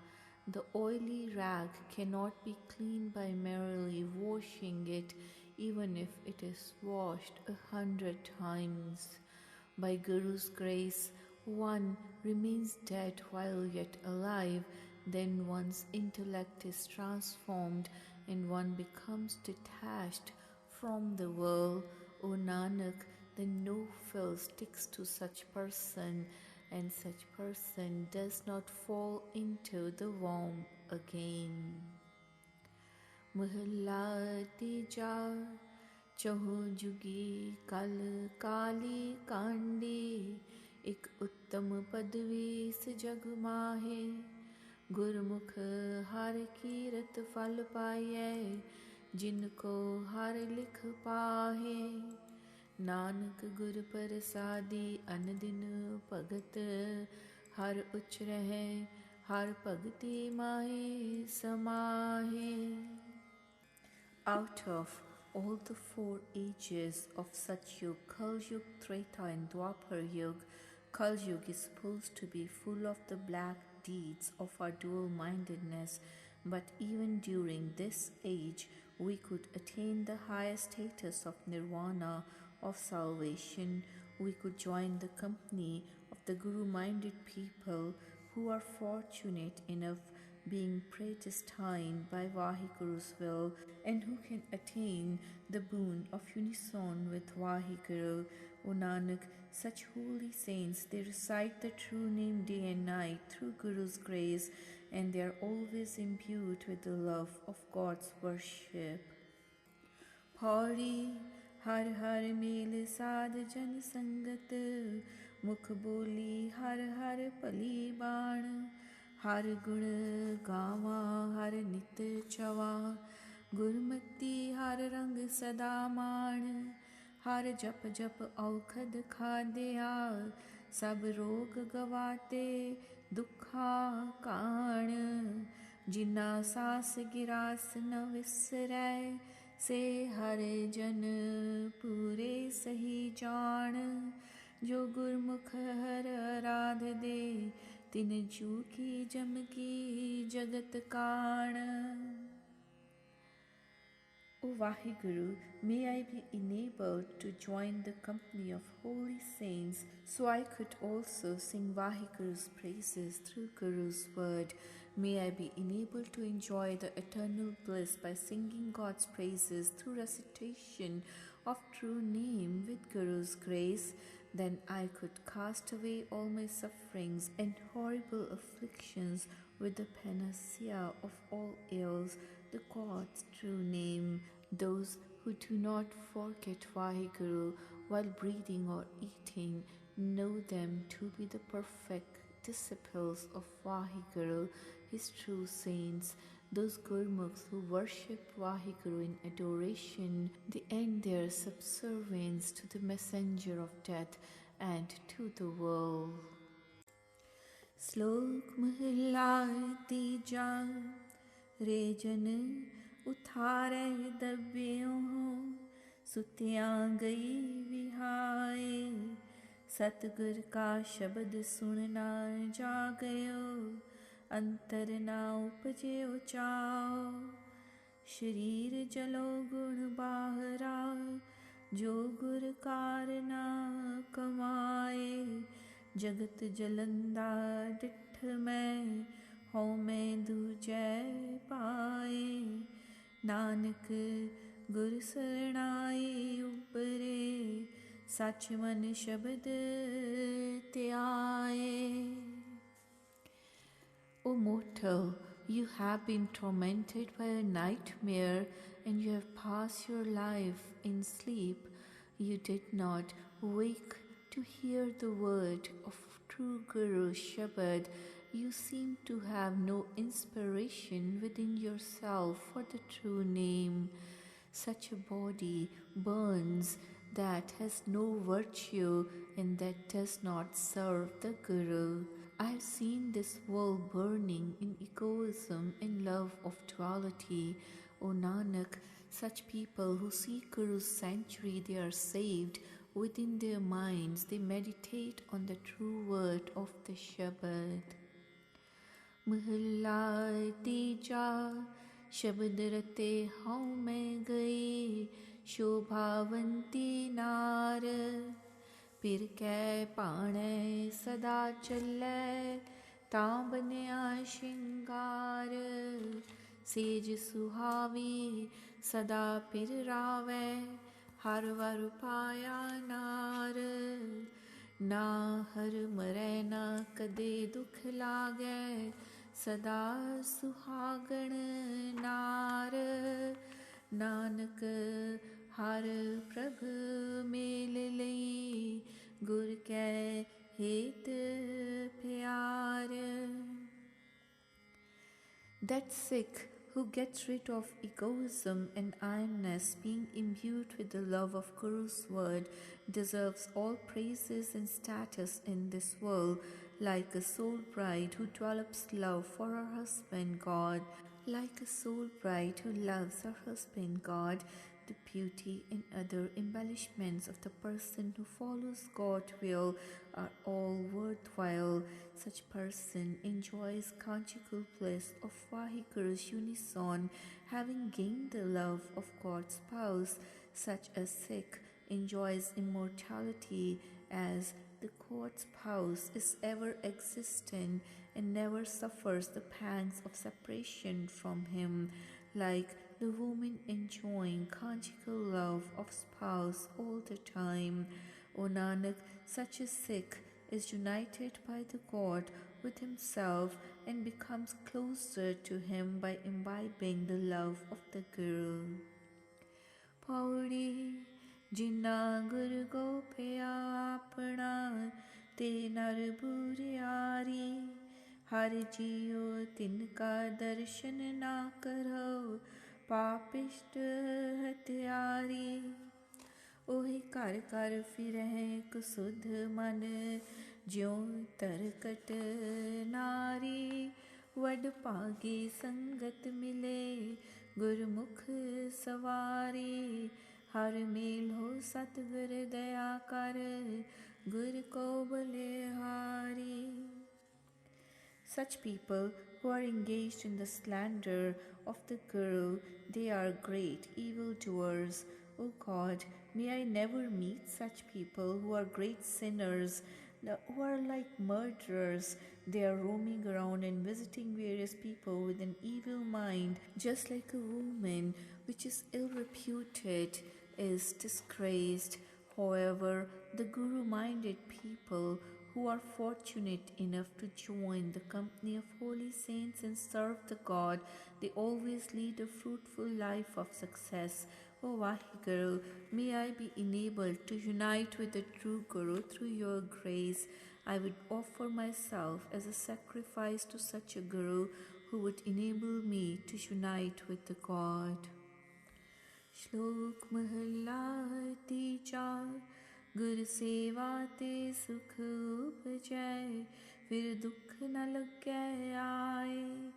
The oily rag cannot be cleaned by merely washing it, even if it is washed 100 times. By Guru's grace, one remains dead while yet alive, then one's intellect is transformed and one becomes detached from the world. O Nanak, then no filth sticks to such person, and such person does not fall into the worm again. Mahalla Tija। चहु जुगी कल काली कांडी, एक उत्तम पदवी इस जग माहे। गुरमुख हर कीरत फल पाए, जिनको हर लिख पाहे। नानक गुर प्रसादी अन दिन भगत, हर उच्च रहे हर भगति माहे समाहे। Out of all the 4 ages of Satyug, Kalyug, Treta and Dwapar Yug, Kalyug is supposed to be full of the black deeds of our dual-mindedness. But even during this age, we could attain the highest status of nirvana, of salvation. We could join the company of the Guru minded people who are fortunate enough being predestined by Vahiguru's will and who can attain the boon of unison with Vahiguru. O Nanak, such holy saints, they recite the true name day and night through Guru's grace, and they are always imbued with the love of God's worship. Pauri har har mil sad jan sangat, mukh boli har har pali baan, har gun gawa har nit chawa, Gurmat हर रंग सदा मान, हर जप जप औखद खाद्या, सब रोग गवाते दुखा काण, जिना सास गिरास न विसरै, से हर जन पूरे सही जान, जो गुरमुख हर आराध दे, तिन जू की जम की जगत काण. O Vaheguru, may I be enabled to join the company of holy saints so I could also sing Vaheguru's praises through Guru's word. May I be enabled to enjoy the eternal bliss by singing God's praises through recitation of true name with Guru's grace. Then I could cast away all my sufferings and horrible afflictions with the panacea of all ills, the God's true name. Those who do not forget Vaheguru while breathing or eating know them to be the perfect disciples of Vaheguru, his true saints. Those Gurmukhs who worship Vaheguru in adoration, they end their subservience to the messenger of death and to the world. Slok Mahila Tija Rejan उठारे दबियों हो, सुतियाँ गई विहाए, सतगुर का शब्द सुनना जा गयो, अंतर ना उपजे उचाओ, शरीर जलो गुण बाहरा, जो गुर कारना कमाए, जगत जलंदा डिठ में, हो में दूजै पाए, नानक गुर सरणाई उपरे, सच मन शब्द त्याए. O mortal, you have been tormented by a nightmare and you have passed your life in sleep. You did not wake to hear the word of true Guru Shabad. You seem to have no inspiration within yourself for the true name. Such a body burns that has no virtue and that does not serve the Guru. I have seen this world burning in egoism and love of duality. O Nanak, such people who seek Guru's sanctuary, they are saved. Within their minds, they meditate on the true word of the Shabad. महला तीजा शब्द रते हाँ मैं गई शोभावंती नार फिर कै पाणे सदा चलै तां बनिया श्रृंगार सेज सुहावी सदा फिर रावै हर वर पाया नार ना हर मरै ना कदे दुख लागै सदा सुहागण नार नानक हर प्रभ मेल लई गुर कै हेत प्यार. That Sikh who gets rid of egoism and ironness, being imbued with the love of Guru's word, deserves all praises and status in this world, like a soul bride who develops love for her husband God, Like a soul bride who loves her husband God, the beauty and other embellishments of the person who follows God's will are all worthwhile. Such person enjoys conjugal bliss of Vahiguru's unison, having gained the love of God's spouse. Such a Sikh enjoys immortality as the God's spouse is ever existent and never suffers the pangs of separation from him, like the woman enjoying conjugal love of spouse all the time. O Nanak, such a Sikh is united by the God with himself and becomes closer to him by imbibing the love of the Guru. Pauri Jinna Guru Gopya Apna Te Nar Buryari Har Jiyo Tinka Darshan Na Karo Papishta Hatyari ओहि कर कर फिरह कुसुध मन ज्यों तरकट नारी वड पागी संगत मिले गुरमुख सवारी हर मेल हो सतगुर दया कर गुर को बलिहारी. Such people who are engaged in the slander of the Guru, they are great evildoers. O God, may I never meet such people who are great sinners, who are like murderers. They are roaming around and visiting various people with an evil mind, just like a woman which is ill reputed is disgraced. However, the Guru-minded people who are fortunate enough to join the company of holy saints and serve the God, they always lead a fruitful life of success. O Vahiguru, may I be enabled to unite with the true Guru through your grace. I would offer myself as a sacrifice to such a Guru who would enable me to unite with the God. Shlok Mahalla Teeja Gur Seva Te Sukh Upajai Fir Dukh Na Lagay Aaye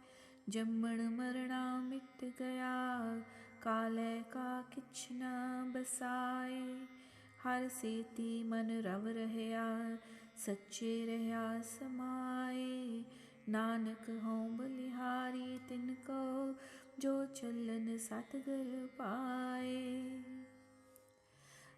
Jamman Marna Mit Gaya काले का किछ न बसाए हर सेती मन रव रहया सच्चे रहया समाए नानक हों बलिहारी तिनको जो चलन सतगुर पाए.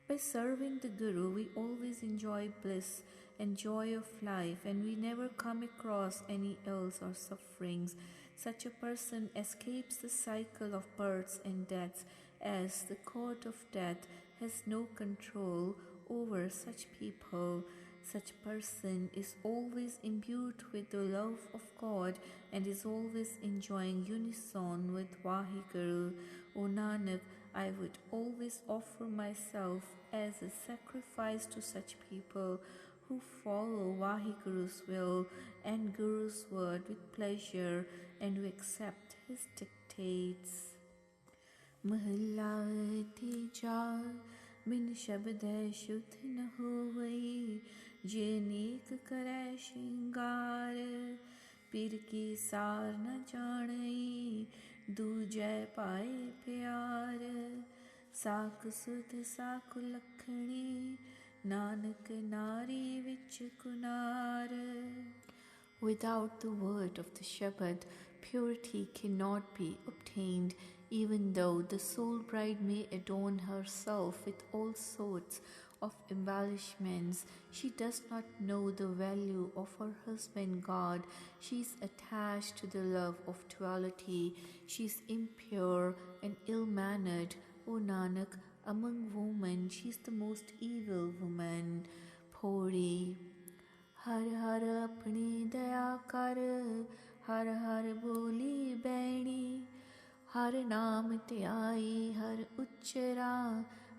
By serving the Guru, we always enjoy bliss and joy of life, and we never come across any ills or sufferings. Such a person escapes the cycle of births and deaths, as the court of death has no control over such people. Such person is always imbued with the love of God and is always enjoying unison with Vahiguru. O Nanak, I would always offer myself as a sacrifice to such people who follow Vahiguru's will and Guru's word with pleasure and who accept his dictates. Mahalla Teeja Bin Shabad Shudh Na Hovai Je Neek Kare Shingar Pir Ki Sar Na Janai Dujai Pae Pyar Sak Sudh Sak Lakhani Nanak Nari Vich Kunar. Without the word of the Shabad, purity cannot be obtained, even though the soul bride may adorn herself with all sorts of embellishments. She does not know the value of her husband God. She is attached to the love of duality. She is impure and ill-mannered. O Nanak, among women she is the most evil woman. Pori हर हर अपनी दया कर हर हर बोली बैणी हर नाम ध्याई हर उच्चरा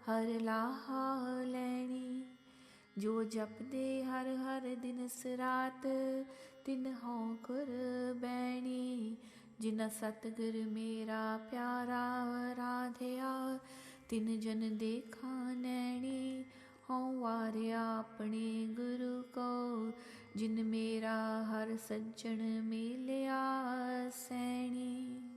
हर लाहा लैनी जो जप दे हर हर दिन सरात तिन हों कर बैणी जिना सतगुर मेरा प्यारा राधया तिन जन देखा नैनी हों वारिया अपने गुरु को जिन मेरा हर सज्जन मिलिया Saini.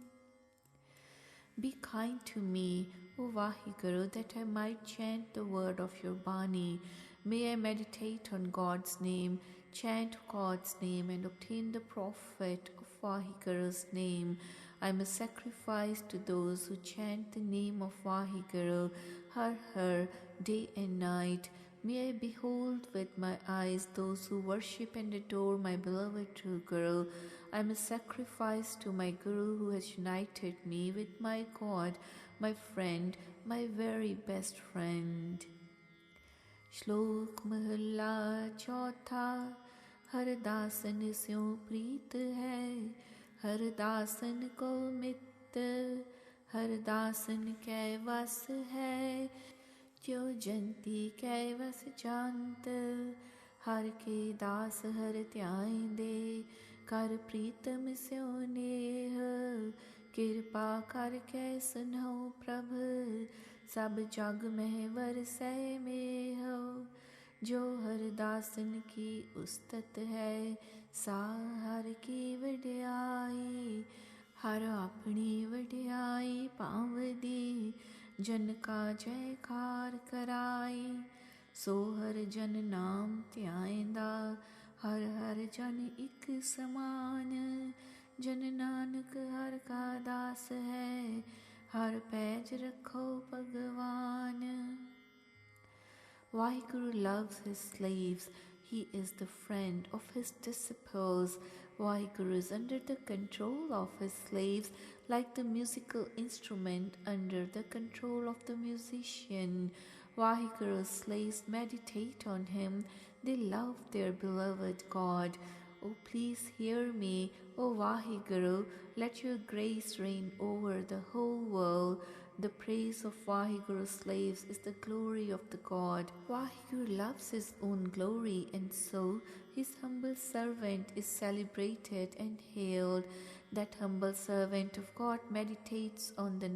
Be kind to me, O Vaheguru, that I might chant the word of your Bani. May I meditate on God's name, chant God's name, and obtain the profit of Vaheguru's name. I am a sacrifice to those who chant the name of Vaheguru, Har Har, day and night. May I behold with my eyes those who worship and adore my beloved true Guru. I am a sacrifice to my Guru who has united me with my God, my friend, my very best friend. श्लोक महला चौथा। हर दासन स्यों प्रीत है, हर दासन को मित्र, हर दासन कैवस है, जो जंती कैवस जानत। हर के दास हर ध्याएंदे, कर प्रीतम स्यों नेह, कृपा कर कै सुनौ प्रभ, सब जग में वरसै में हो। जो हर दासन की उस्तत है, सा हर की वड्याई, हर अपनी वड्याई पावदी, जन का जयकार कराई। सो हर जन नाम ध्याएंदा, हर हर जन एक समान। जन नानक हर का दास है, हर पैज रखो भगवान। Vaheguru loves his slaves. He is the friend of his disciples. Vaheguru is under the control of his slaves, like the musical instrument under the control of the musician. Vaheguru's slaves meditate on him. They love their beloved God. Oh, please hear me, O Vaheguru. Let your grace reign over the whole world. The praise of Vaheguru's slaves is the glory of the God. Vaheguru loves his own glory, and so his humble servant is celebrated and hailed. That humble servant of God meditates on the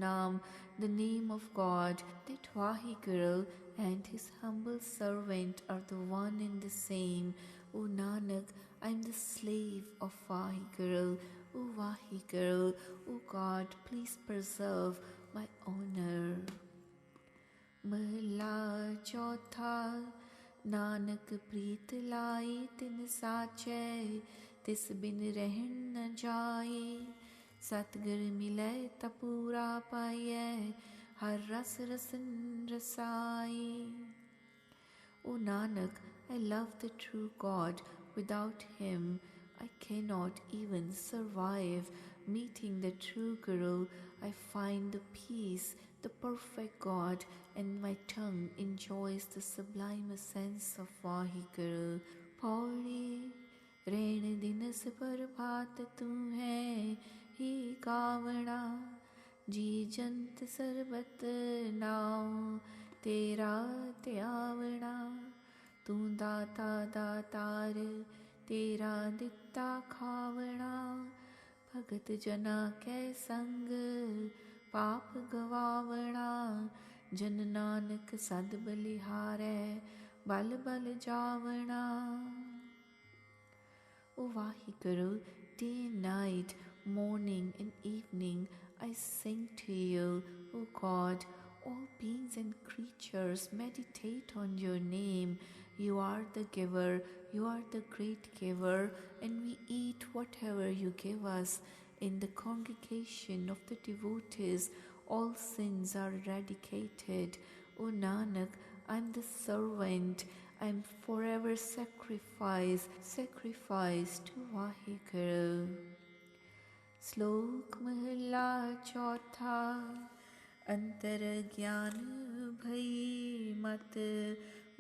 name of God. That Vaheguru and his humble servant are the one and the same. O Nanak, I am the slave of Vaheguru. O Vaheguru, O God, please preserve my honor. Mahla Chautha। Nanak प्रीत लाई तिन साचै, तिस बिन रहन न जाए। सतगुर मिलै तपूरा पाइयै, हर रस रसन रसाई। O Nanak, I love the true God. Without him, I cannot even survive. Meeting the true Guru, I find the peace, the perfect God, and my tongue enjoys the sublime sense of Vaheguru. Pauri, Ren dinas par bhat tu hai, hi kavana, जी जंत सरबत नाम, तेरा त्यावना। तू दाता दातार, तेरा दिता खावना। भगत जना कै संग, पाप गवावना। जन नानक सद बलिहारै, बल बल जावना। O Vaheguru, day and night, morning and evening, I sing to you, O God. All beings and creatures meditate on your name. You are the giver, you are the great giver, and we eat whatever you give us. In the congregation of the devotees, all sins are eradicated. O Nanak, I am the servant. I am forever sacrificed to Vaheguru. श्लोक महला चौथा। अंतर ज्ञान भई मत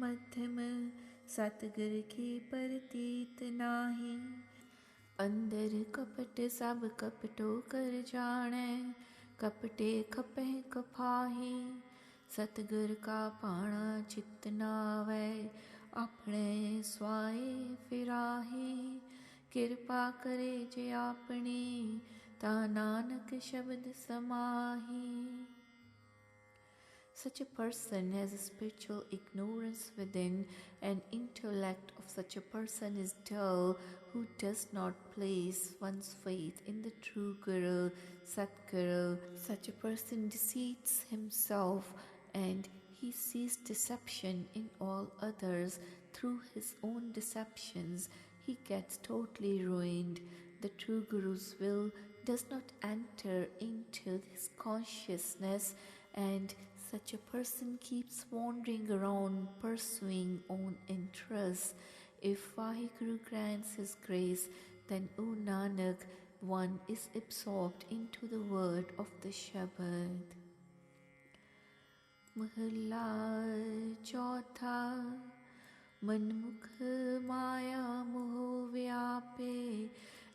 मध्यम, सतगुर की परतीत नाही। अंदर कपट सब कपटो कर जाने, कपटे खपे कफाही। सतगुर का पाणा चित नावै, अपने स्वाए फिराही। कृपा करे जे आपनी, ता नानक शब्द समाही। Such a person has a spiritual ignorance within, and intellect of such a person is dull, who does not place one's faith in the true Guru, Satguru. Such a person deceits himself, and he sees deception in all others. Through his own deceptions, he gets totally ruined. The true Guru's will does not enter into his consciousness, and such a person keeps wandering around pursuing own interests. If Vaheguru grants his grace, then, O Nanak, one is absorbed into the word of the Shabad. Mahalla Chautha Manmukh Maya Moh Vyape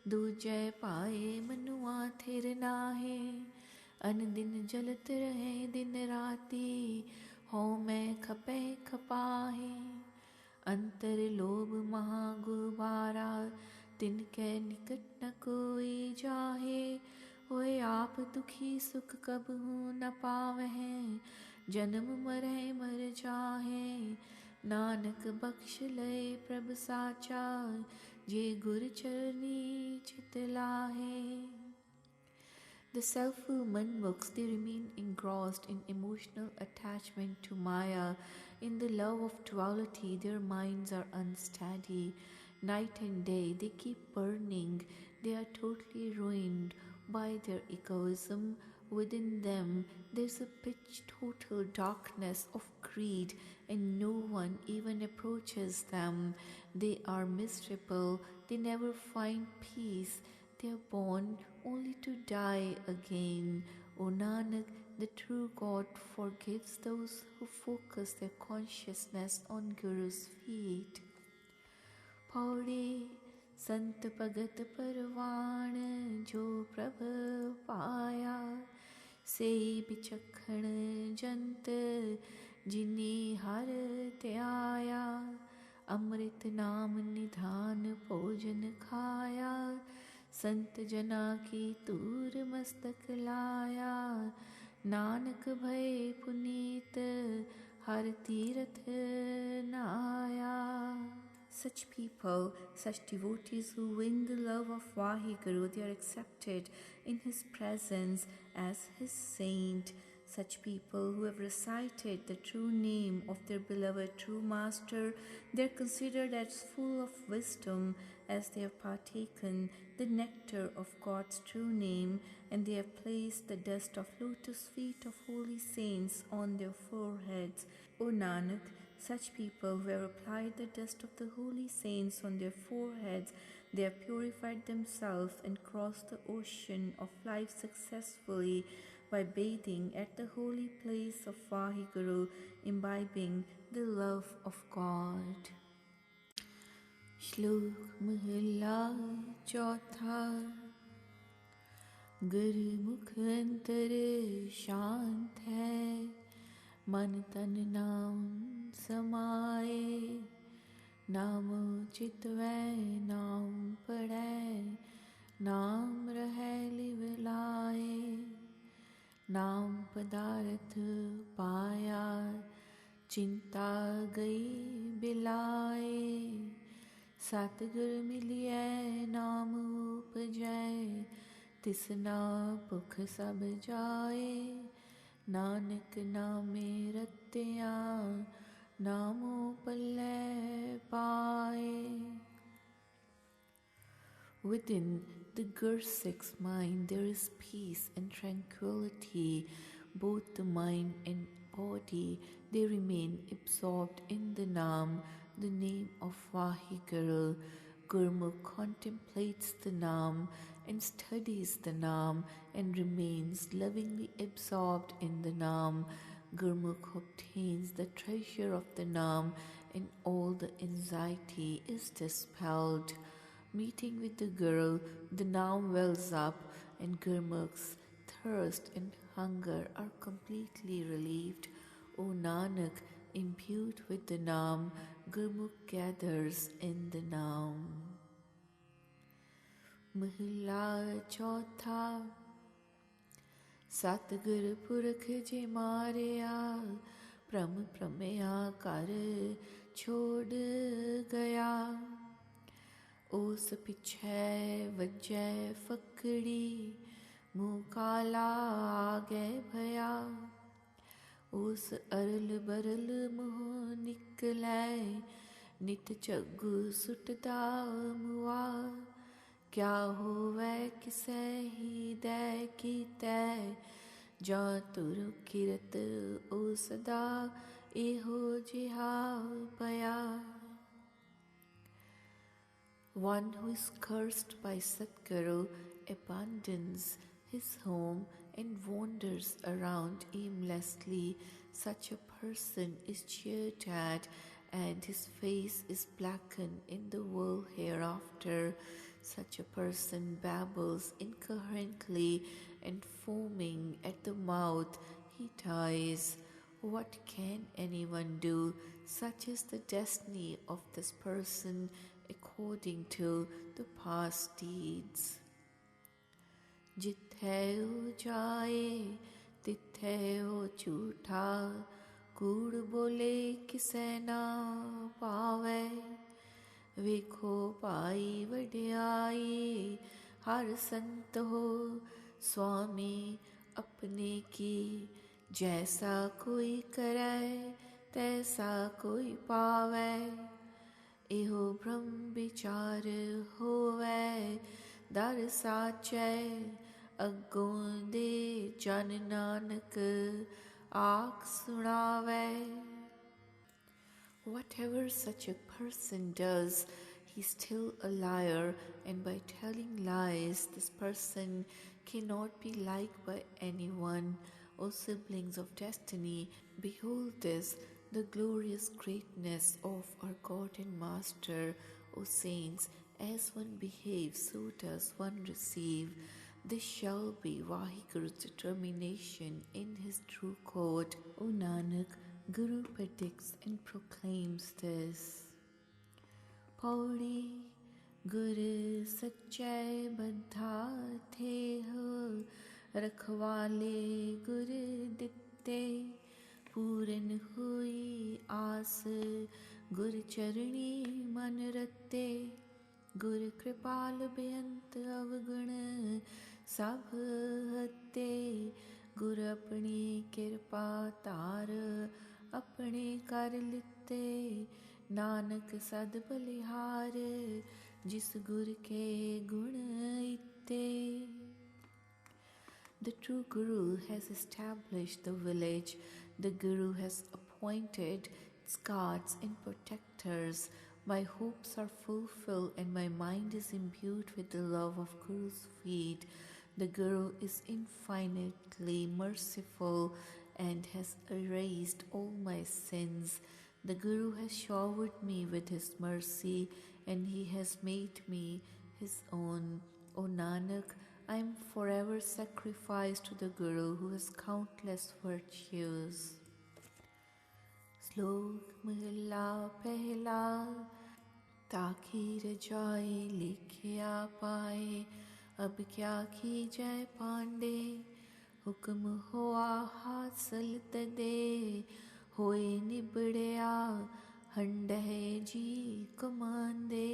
Dujai Paye Manuwa Thir Nahe अन दिन जलत रहे दिन राती हो मैं खपे खपाहे अंतर लोभ महागुबारा तिनके निकट न कोई जाहे होए आप दुखी सुख कबहू न पावहे जन्म मरे मर जाहे नानक बख्श लय प्रभ साचा जे गुर चरनी चित लाहे. The self-will manmukhs, they remain engrossed in emotional attachment to Maya. In the love of duality, their minds are unsteady. Night and day, they keep burning. They are totally ruined by their egoism. Within them, there's a pitch total darkness of greed, and no one even approaches them. They are miserable. They never find peace. They are born only to die again. O Nanak, the true God forgives those who focus their consciousness on Guru's feet. Pauri Sant Bhagat Parvan Jo Prabh Paya Se Bichakhan Jant Jini Har Tyaya Amrit Naam Nidhan Bhojan Khaya संत जना की तूर मस्तक लाया नानक भय पुनीत हर तीरथ नाया. Such people, such devotees who win the love of Vaheguru, they are accepted in his presence as his saint. Such people who have recited the true name of their beloved true master, they are considered as full of wisdom, as they have partaken the nectar of God's true name, and they have placed the dust of lotus feet of holy saints on their foreheads. O Nanak, such people who have applied the dust of the holy saints on their foreheads, they have purified themselves and crossed the ocean of life successfully by bathing at the holy place of Vaheguru, imbibing the love of God. Shlok Mahalla Chautha Gurmukh antar shant hai मन तन नाम समाए नाम चितवै नाम पढ़ै नाम रहै लिवलाए नाम पदार्थ पाया चिंता गई बिलाए सतगुर मिलिए नाम उपजै तिसना भुख सब जाए नानक नामे रत्या नामो पल्ले पाए. Within the Gursikh's mind there is peace and tranquility. Both the mind and body, they remain absorbed in the Naam, the name of Vaheguru. Gurmukh contemplates the Naam and studies the Naam and remains lovingly absorbed in the Naam. Gurmukh obtains the treasure of the Naam and all the anxiety is dispelled. Meeting with the Guru, the Naam wells up and Gurmukh's thirst and hunger are completely relieved. O Nanak, imbued with the Naam, Gurmukh gathers in the Naam. Mahalla Chautha Satgur Purakh je Mariya ਭ੍ਰਮ ਭ੍ਰਮਿਆ ਕਰ ਛੋੜ ਗਿਆ। ਉਸ ਪਿਛੈ ਵੱਜੈ ਫਕੜੀ ਮੂੰਹ ਕਾਲਾ ਆ ਗਏ ਭਇਆ। ਉਸ ਅਰਲ ਬਰਲ ਮੂੰਹ ਨਿਕਲੈ ਨਿਤ ਝੱਗੂ ਸੁਟਦਾ ਮੁਆ। ਕਿਆ ਹੋਵੈ ਕਿਸੈ ਹੀ ਦੈ ਕੀਤੈ ਜਾਂ ਤੁਰ ਕਿਰਤ ਉਸ ਦਾ ਇਹੋ ਜਿਹਾ ਪਿਆ। One who is cursed by Satguru abandons his home and wanders around aimlessly. Such a person is jeered at, and his face is blackened in the world hereafter. Such a person babbles incoherently and foaming at the mouth, he dies. What can anyone do? Such is the destiny of this person according to the past deeds. जित्थै ओ जाए तित्थै ओ झूठा, कूड़ बोले किसै ना पावै। ਵੇਖੋ ਭਾਈ ਵਡਿਆਈ ਹਰ ਸੰਤ ਹੋ ਸੁਆਮੀ ਆਪਣੇ ਕੀ। ਜੈਸਾ ਕੋਈ ਕਰੈ ਤੈਸਾ ਕੋਈ ਪਾਵੈ। ਇਹੋ ਭ੍ਰਮ ਵਿਚਾਰ ਹੋਵੈ ਦਰ ਸਾਚੈ। ਅੱਗੋਂ ਦੇ ਜਨ ਨਾਨਕ ਆਖ ਸੁਣਾਵੈ। Whatever such a person does, he is still a liar, and by telling lies, this person cannot be liked by anyone. O siblings of destiny, behold this, the glorious greatness of our God and Master. O saints, as one behaves, so does one receive. This shall be Vaheguru's determination in his true court. O Nanak, Guru predicts and proclaims this. Pauri Guru Sachai Badha Theho Rakhwale Guru Ditte Puran Hui Aas Guru Charani Man Ratte Guru Kripal Beyant Avgun Sab Hatte Guru Apni Kirpa Tar ਆਪਣੇ ਕਰ ਲਿੱਤੇ ਨਾਨਕ ਸਦ ਬਲਿਹਾਰ ਜਿਸ ਗੁਰ ਕੇ ਗੁਣ ਇਤੇ। The true Guru has established the village. The Guru has appointed its guards and protectors. My hopes are fulfilled and my mind is imbued with the love of Guru's feet. The Guru is infinitely merciful and has erased all my sins. The Guru has showered me with his mercy and he has made me his own. O Nanak, I am forever sacrificed to the Guru who has countless virtues. Slok Mahalla Pehla ताकि रजाए लिखिया पाए अब क्या की जय पांडे। हुक्म होआ हासिल तदे होए निबड़िया हंडे जी कमांदे।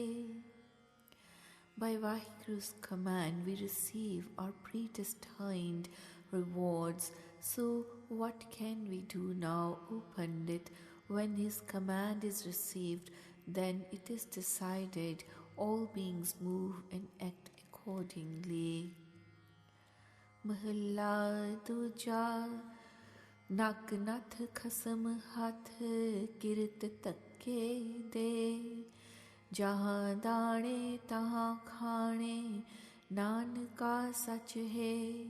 By Vaheguru's command we receive our predestined rewards. So what can we do now, O Pandit? When his command is received, then it is decided. All beings move and act accordingly. Mahalla Duja Nak Nath Khasam Hath Kirt Takke De Jahan Dane Tahan Khane Nanka Sach Hai.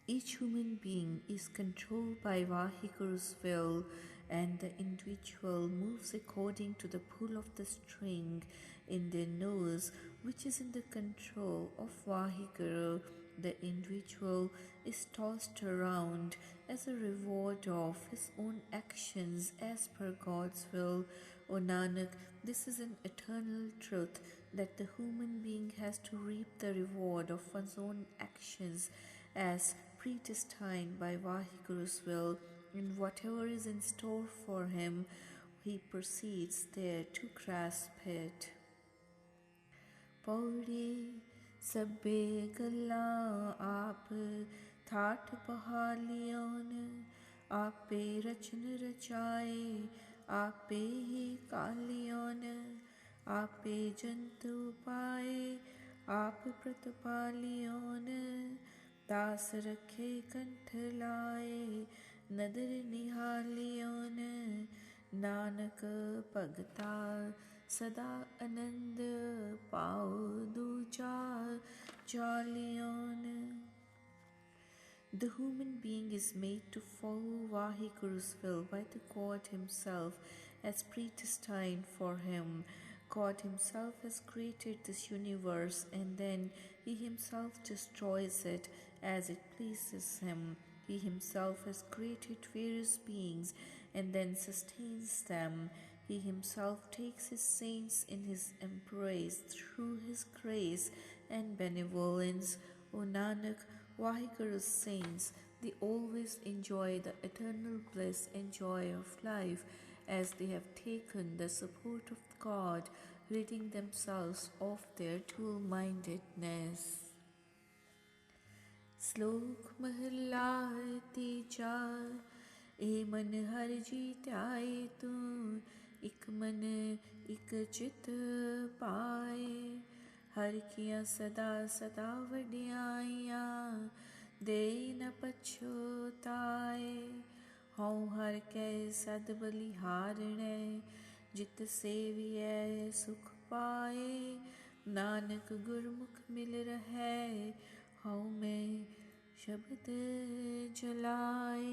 Each human being is controlled by Vaheguru's will, and the individual moves according to the pull of the string in their nose, which is in the control of Vaheguru. The individual is tossed around as a reward of his own actions as per God's will. O Nanak, this is an eternal truth, that the human being has to reap the reward of one's own actions as predestined by Vaheguru's will, and whatever is in store for him, he proceeds there to grasp it. Pauri सबे गल्ला आप that पहालियोन आपे रचन रचाए आपे ही कालियोन आपे जंतु पाए आप प्रतपालियोन दास रखे कंठ लाए नदर निहालियोन नानक भगता सदा आनंद पाओ दूजा जालियोन. The human being is made to follow Vahiguru's will by the God himself as predestined for him. God himself has created this universe and then he himself destroys it as it pleases him. He himself has created various beings and then sustains them. He himself takes his saints in his embrace through his grace and benevolence. O Nanak, Vahiguru's saints, they always enjoy the eternal bliss and joy of life as they have taken the support of God, ridding themselves of their dual-mindedness. Slok Mahalla Tija ए मन हर जीत्याए तू इक मन इक चित पाए हर किया सदा सदा वड्याइया दे न पछोताए हूँ हर कै सद बलिहारणे जित सेवियै सुख पाए नानक गुरमुख मिल रहे हूँ मैं शब्द जलाए.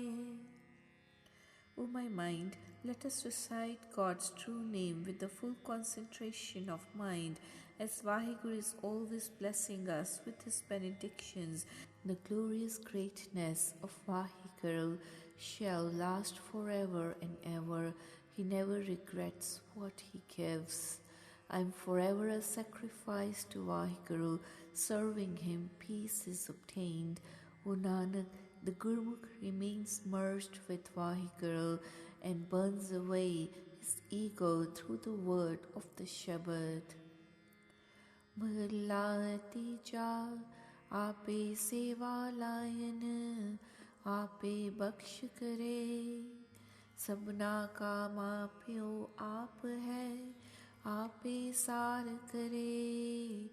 O my mind, let us recite God's true name with the full concentration of mind, as Vaheguru is always blessing us with his benedictions. The glorious greatness of Vaheguru shall last forever and ever. He never regrets what he gives. I am forever a sacrifice to Vaheguru. Serving him, peace is obtained. O Nanak, the Gurmukh remains merged with Vaheguru and burns away his ego through the word of the Shabad. Mahalla Tija Ape Seva Layan Ape Bakhsh Kare Sabna Ka Mapyo Aap Hai Ape Sar Kare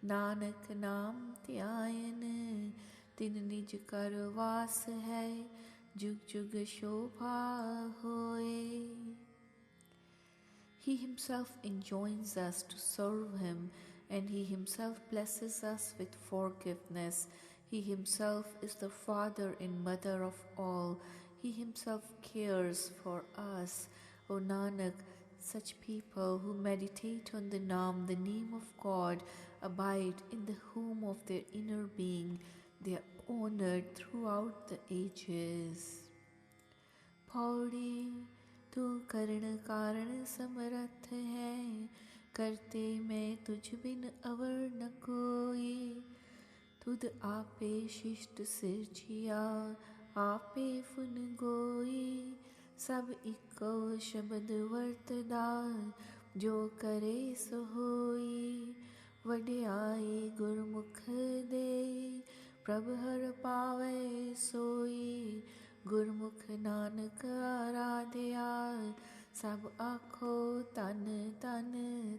Nanak Naam Dhyayan तिन निज कर वास है जुग जुग शोभा होए. He himself enjoins us to serve him and he himself blesses us with forgiveness. He himself is the father and mother of all. He himself cares for us. O Nanak, such people who meditate on the name of God, abide in the home of their inner being. They are honored throughout the ages. Pauri तू करण कारण समर्थ है करते मैं तुझ बिन अवर न कोई तुद आपे शिष्ट सिरजिया आपे फुन गोई सब इको शब्द वर्तदा जो करे सो होई वड्याई गुरमुख दे प्रभ हर पावे सोई गुरमुख नानक आराध्या सब आखो तन तन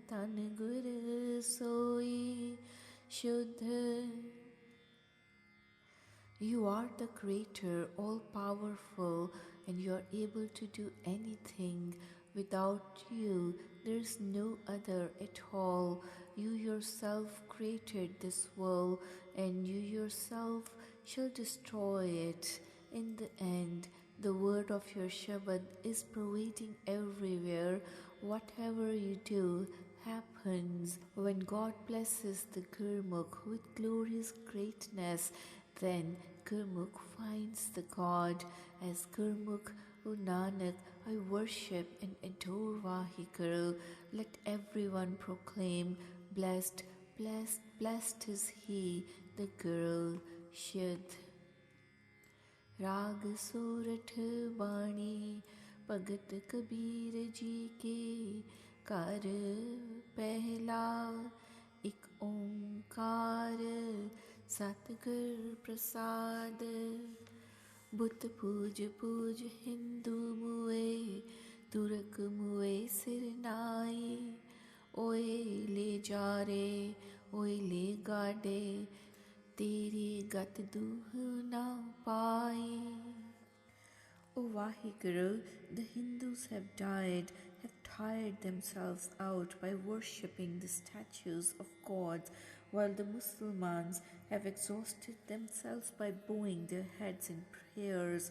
तन गुर सोई शुद्ध. You are the Creator, all-powerful, and you are able to do anything. Without you, there is no other at all. You yourself created this world, and you yourself shall destroy it. In the end, the word of your Shabad is pervading everywhere. Whatever you do happens. When God blesses the Gurmukh with glorious greatness, then Gurmukh finds the God. As Gurmukh, O Nanak, I worship and adore Vaheguru. Let everyone proclaim, blessed, blessed, blessed is he, the Guru Shuddh. राग सूरठ बाणी भगत कबीर जी के कर पहला एक ओंकार सतगुर प्रसाद बुत पूज पूज हिंदू मुए तुरक मुए सिर नाई ओए ले जा रे ओए ले गाडे तेरी गत दूह ना पाई. O Vaheguru, the Hindus have tired themselves out by worshipping the statues of gods, while the Muslims have exhausted themselves by bowing their heads in prayers,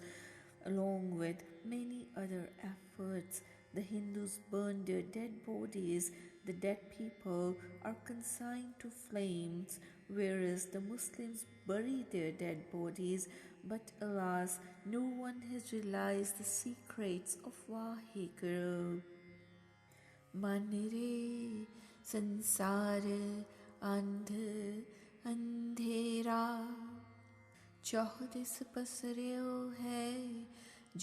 along with many other efforts. The Hindus burn their dead bodies, the dead people are consigned to flames, whereas the Muslims bury their dead bodies. But alas, no one has realized the secrets of Vaheguru. मन रे संसार अंध अंधेरा चौदिस पसरियो है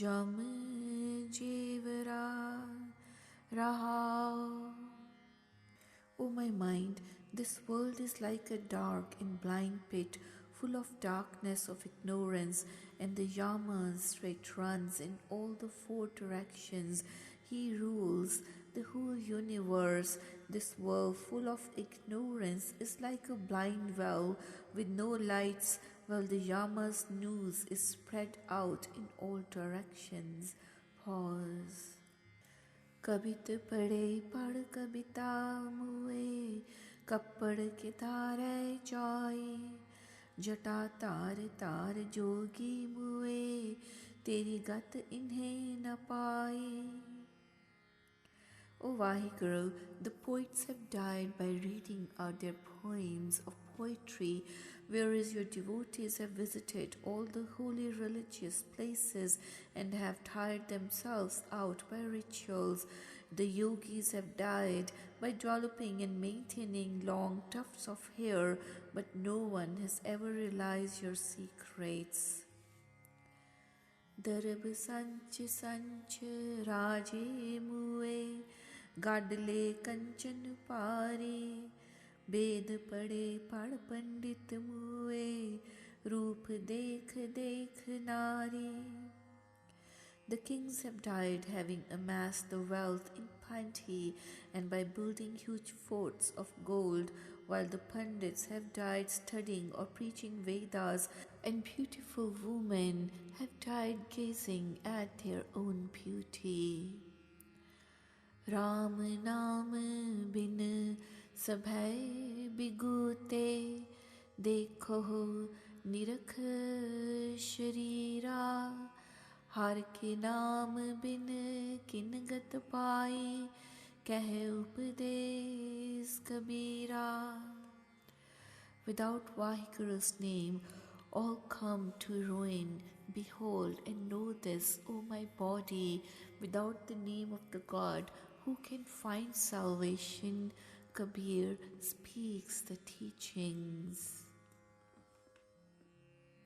जम जेवरा रहा. O my mind, this world is like a dark and blind pit, full of darkness of ignorance, and the Yama's straight runs in all the four directions. He rules the whole universe. This world full of ignorance is like a blind well with no lights, while the Yama's news is spread out in all directions. Pause. कबित पढ़े पढ़ कविता मुए कपड़ के तारे चौए जटा तार तार जोगी मुए तेरी गत इन्हें न पाए. O Vaheguru, the poets have died by reading out their poems of poetry, whereas your devotees have visited all the holy religious places and have tired themselves out by rituals. The yogis have died by developing and maintaining long tufts of hair, but no one has ever realized your secrets. दरब संच संच राजे मुए गाडले कंचन पारे वेद पढ़े पढ़ पंडित मुए रूप देख देख नारी. The kings have died having amassed the wealth in plenty and by building huge forts of gold, while the pundits have died studying or preaching Vedas, and beautiful women have died gazing at their own beauty. Ram नाम बिन सभय बिगुते देखो निरख शरीरा हर के नाम बिन किन गत पाई कह उपदेश कबीरा. Without Vaheguru's name, all come to ruin. Behold and know this, O my body, without the name of the God, who can find salvation? Kabir speaks the teachings.